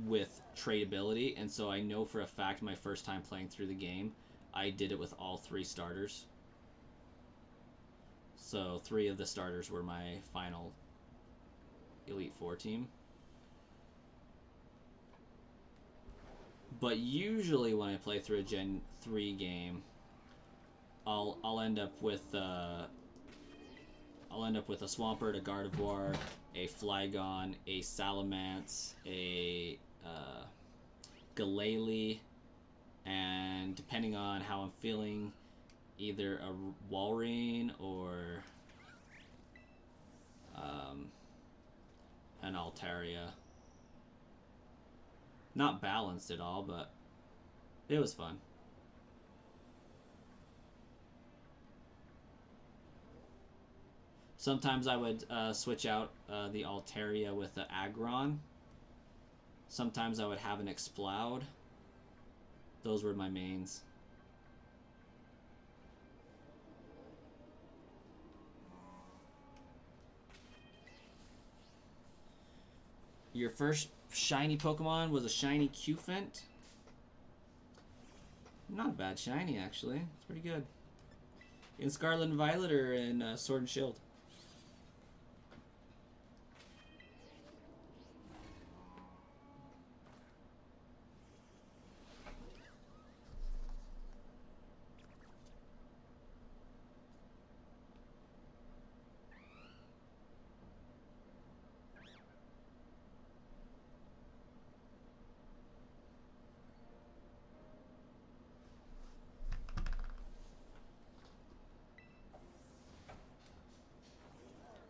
with tradability, and so I know for a fact my first time playing through the game, I did it with all 3 starters. So 3 of the starters were my final Elite Four team. But usually when I play through a Gen 3 game, I'll end up with a Swampert, a Gardevoir, a Flygon, a Salamence, a Galele, and depending on how I'm feeling, either a Walrein or an Altaria. Not balanced at all, but it was fun. Sometimes I would switch out the Altaria with the Aggron. Sometimes I would have an Exploud. Those were my mains. Your first shiny Pokemon was a shiny Cufant. Not a bad shiny, actually. It's pretty good. In Scarlet and Violet or in Sword and Shield?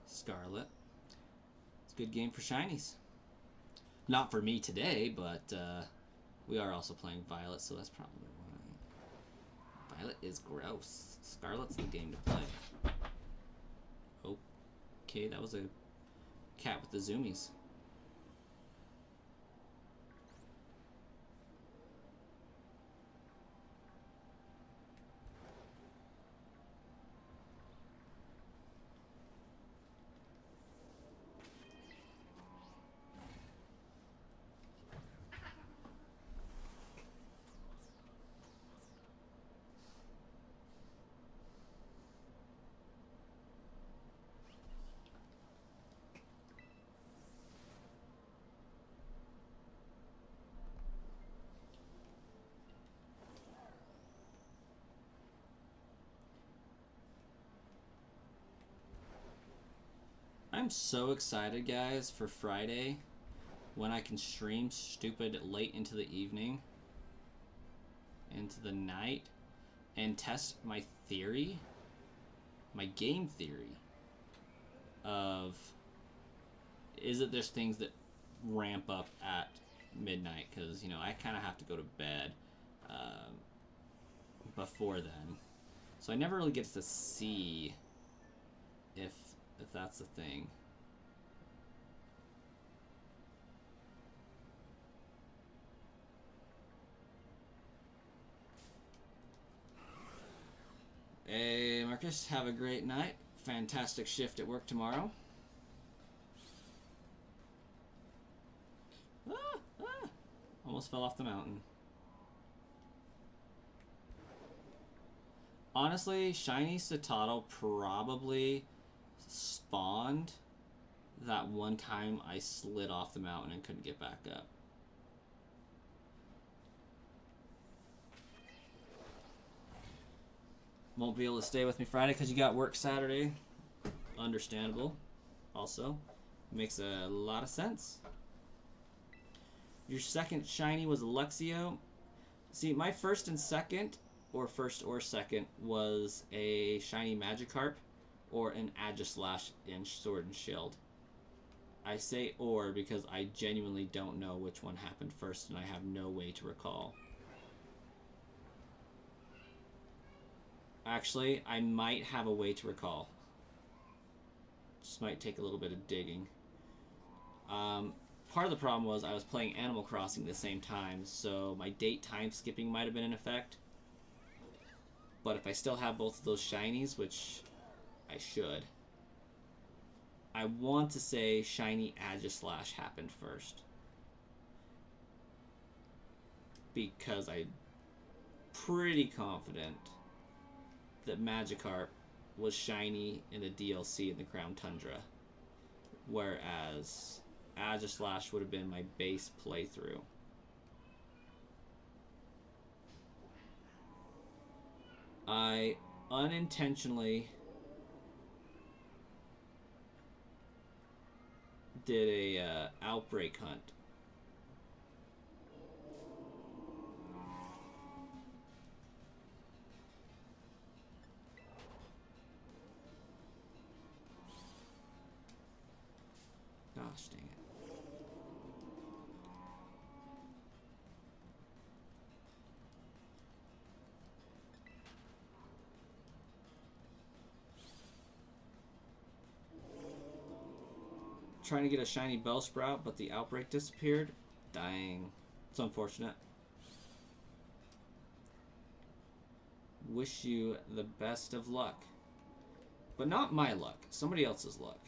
Scarlet. It's a good game for shinies. Not for me today, but we are also playing Violet, so that's probably why. Violet is gross. Scarlet's the game to play. Okay, that was a cat with the zoomies. I'm so excited, guys, for Friday when I can stream stupid late into the evening, into the night, and test my theory, my game theory of, is it there's things that ramp up at midnight? Because, you know, I kind of have to go to bed before then. So I never really get to see if that's the thing. Hey, Marcus, have a great night. Fantastic shift at work tomorrow. Almost fell off the mountain. Honestly, Shiny Citadel probably spawned that one time I slid off the mountain and couldn't get back up. Won't be able to stay with me Friday because you got work Saturday. Understandable. Also, makes a lot of sense. Your second shiny was Luxio. See, my first and second or first or second was a shiny Magikarp or an Aegislash in Sword and Shield. I say or because I genuinely don't know which one happened first and I have no way to recall. Actually, I might have a way to recall. Just might take a little bit of digging. Part of the problem was I was playing Animal Crossing at the same time, so my date time skipping might have been in effect. But if I still have both of those shinies, which I should, I want to say shiny Aegislash happened first. Because I'm pretty confident that Magikarp was shiny in the DLC in the Crown Tundra, whereas Aegislash would have been my base playthrough. I unintentionally did a outbreak hunt. Gosh dang it. Trying to get a shiny Bellsprout, but the outbreak disappeared. Dang. It's unfortunate. Wish you the best of luck. But not my luck. Somebody else's luck.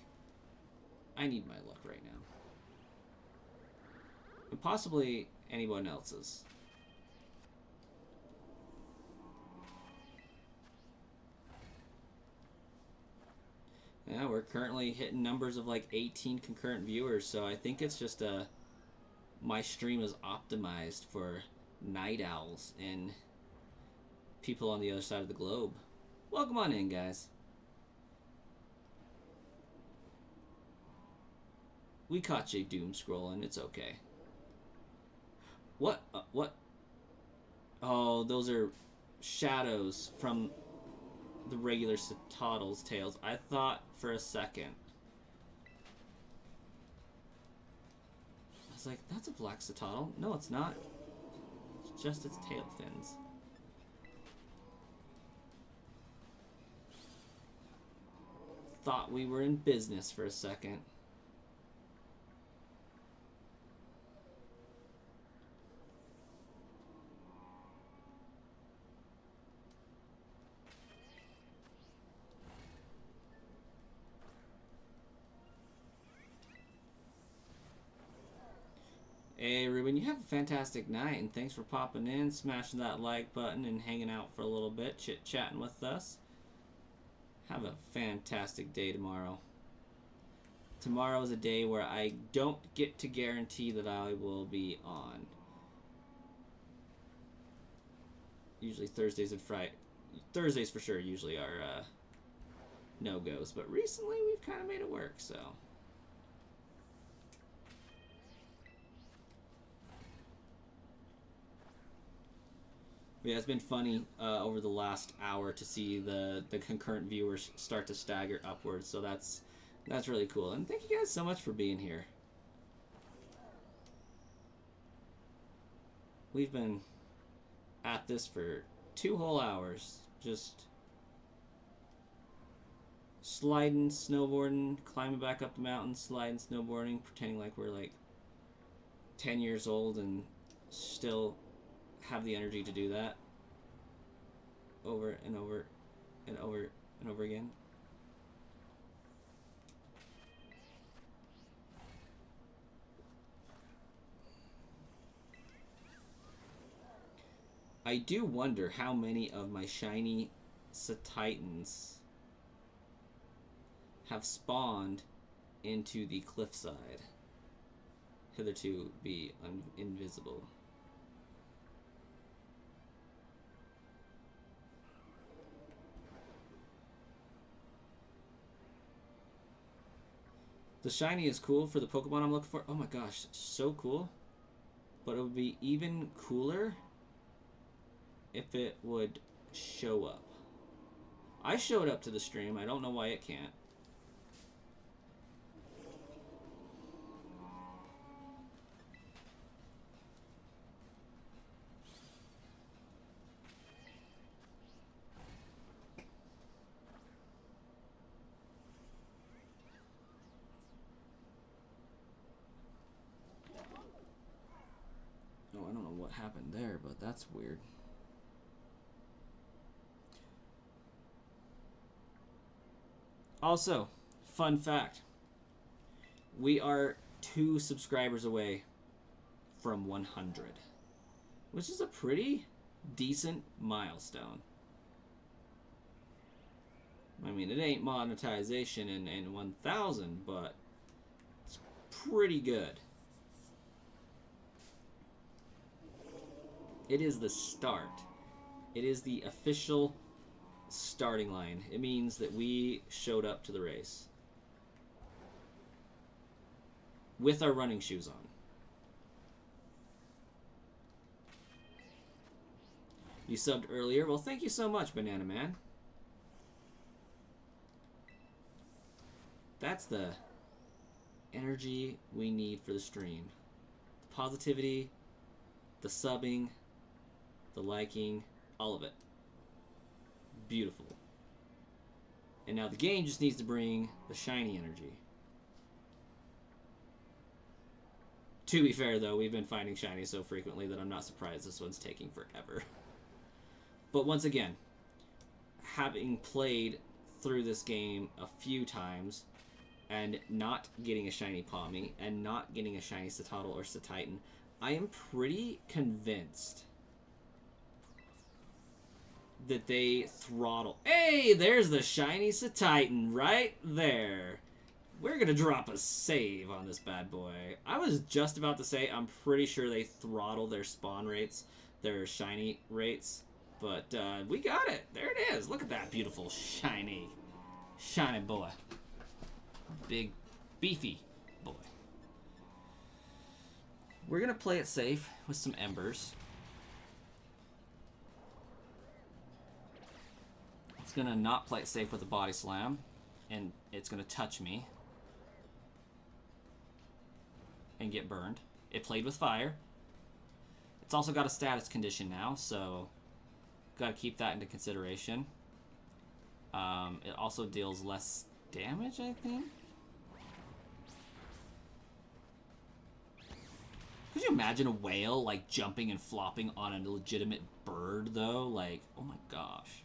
I need my luck right now. And possibly anyone else's. Yeah, we're currently hitting numbers of like 18 concurrent viewers, so I think it's just my stream is optimized for night owls and people on the other side of the globe. Welcome on in, guys. We caught you doom scrolling. It's okay. What? What? Oh, those are shadows from the regular Toddle's tails. I thought for a second. I was like, that's a black Citadel. No, it's not. It's just its tail fins. Thought we were in business for a second. Hey Ruben, you have a fantastic night, and thanks for popping in, smashing that like button, and hanging out for a little bit, chit-chatting with us. Have a fantastic day tomorrow. Tomorrow is a day where I don't get to guarantee that I will be on. Usually Thursdays and Friday. Thursdays for sure usually are no-goes, but recently we've kind of made it work, so... Yeah, it's been funny over the last hour to see the concurrent viewers start to stagger upwards, so that's really cool. And thank you guys so much for being here. We've been at this for 2 whole hours, just sliding, snowboarding, climbing back up the mountain, sliding, snowboarding, pretending like we're like 10 years old and still have the energy to do that over and over and over and over again. I do wonder how many of my shiny Titans have spawned into the cliffside, hitherto be invisible. The shiny is cool for the Pokemon I'm looking for. Oh my gosh, so cool. But it would be even cooler if it would show up. I showed up to the stream. I don't know why it can't. Oh, I don't know what happened there, but that's weird. Also, fun fact. We are 2 subscribers away from 100, which is a pretty decent milestone. I mean, it ain't monetization in 1,000, but it's pretty good. It is the start. It is the official starting line. It means that we showed up to the race with our running shoes on. You subbed earlier. Well, thank you so much, Banana Man. That's the energy we need for the stream. The positivity, the subbing, the liking, all of it. Beautiful. And now the game just needs to bring the shiny energy. To be fair, though, we've been finding shiny so frequently that I'm not surprised this one's taking forever. But once again, having played through this game a few times and not getting a shiny Pawmi and not getting a shiny Citadel or Cititan, I am pretty convinced that they throttle. Hey, there's the shiny Cititan right there. We're going to drop a save on this bad boy. I was just about to say I'm pretty sure they throttle their spawn rates, their shiny rates, but we got it. There it is. Look at that beautiful shiny boy. Big, beefy boy. We're going to play it safe with some embers. It's going to not play it safe with a body slam, and it's going to touch me and get burned. It played with fire. It's also got a status condition now, so got to keep that into consideration. It also deals less damage, I think. Could you imagine a whale, like, jumping and flopping on a legitimate bird, though? Like, oh my gosh.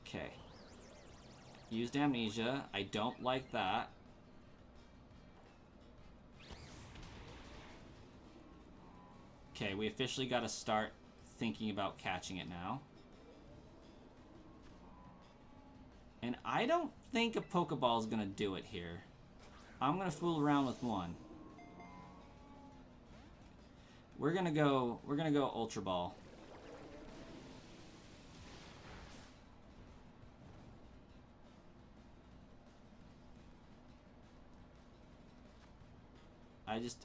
Okay. Used amnesia. I don't like that. Okay, we officially got to start thinking about catching it now. And I don't think a Pokeball is going to do it here. I'm going to fool around with one. We're going to go Ultra Ball.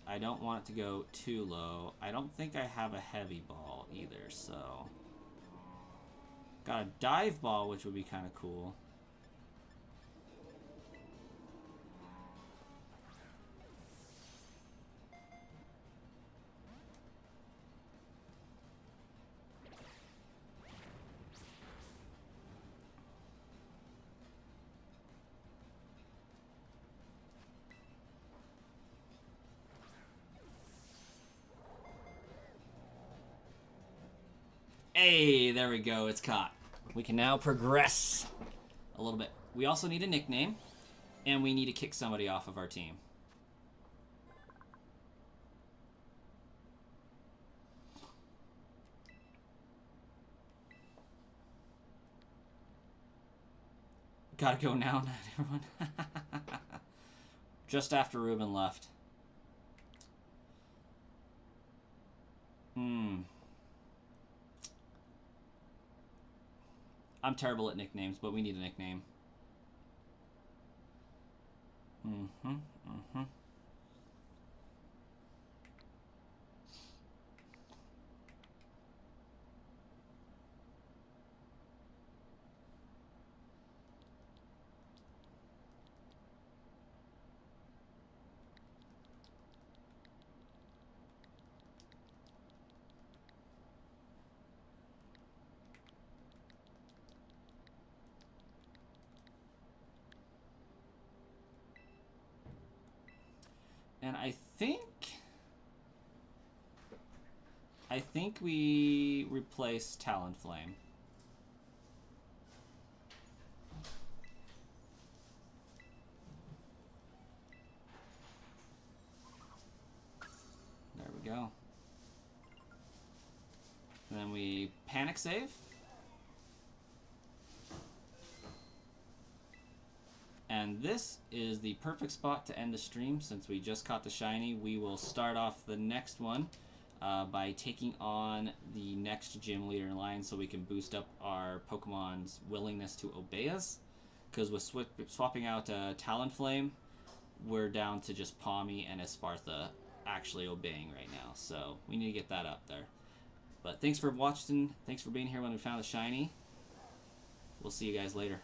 I don't want it to go too low. I don't think I have a heavy ball either, so. Got a dive ball, which would be kind of cool. Hey, there we go. It's caught. We can now progress a little bit. We also need a nickname, and we need to kick somebody off of our team. Gotta go now, not everyone. Just after Ruben left. I'm terrible at nicknames, but we need a nickname. And I think we replace Talonflame. There we go. And then we panic save. And this is the perfect spot to end the stream since we just caught the shiny. We will start off the next one by taking on the next gym leader in line so we can boost up our Pokemon's willingness to obey us. Because with swapping out Talonflame, we're down to just Palmy and Espartha actually obeying right now. So we need to get that up there. But thanks for watching. Thanks for being here when we found the shiny. We'll see you guys later.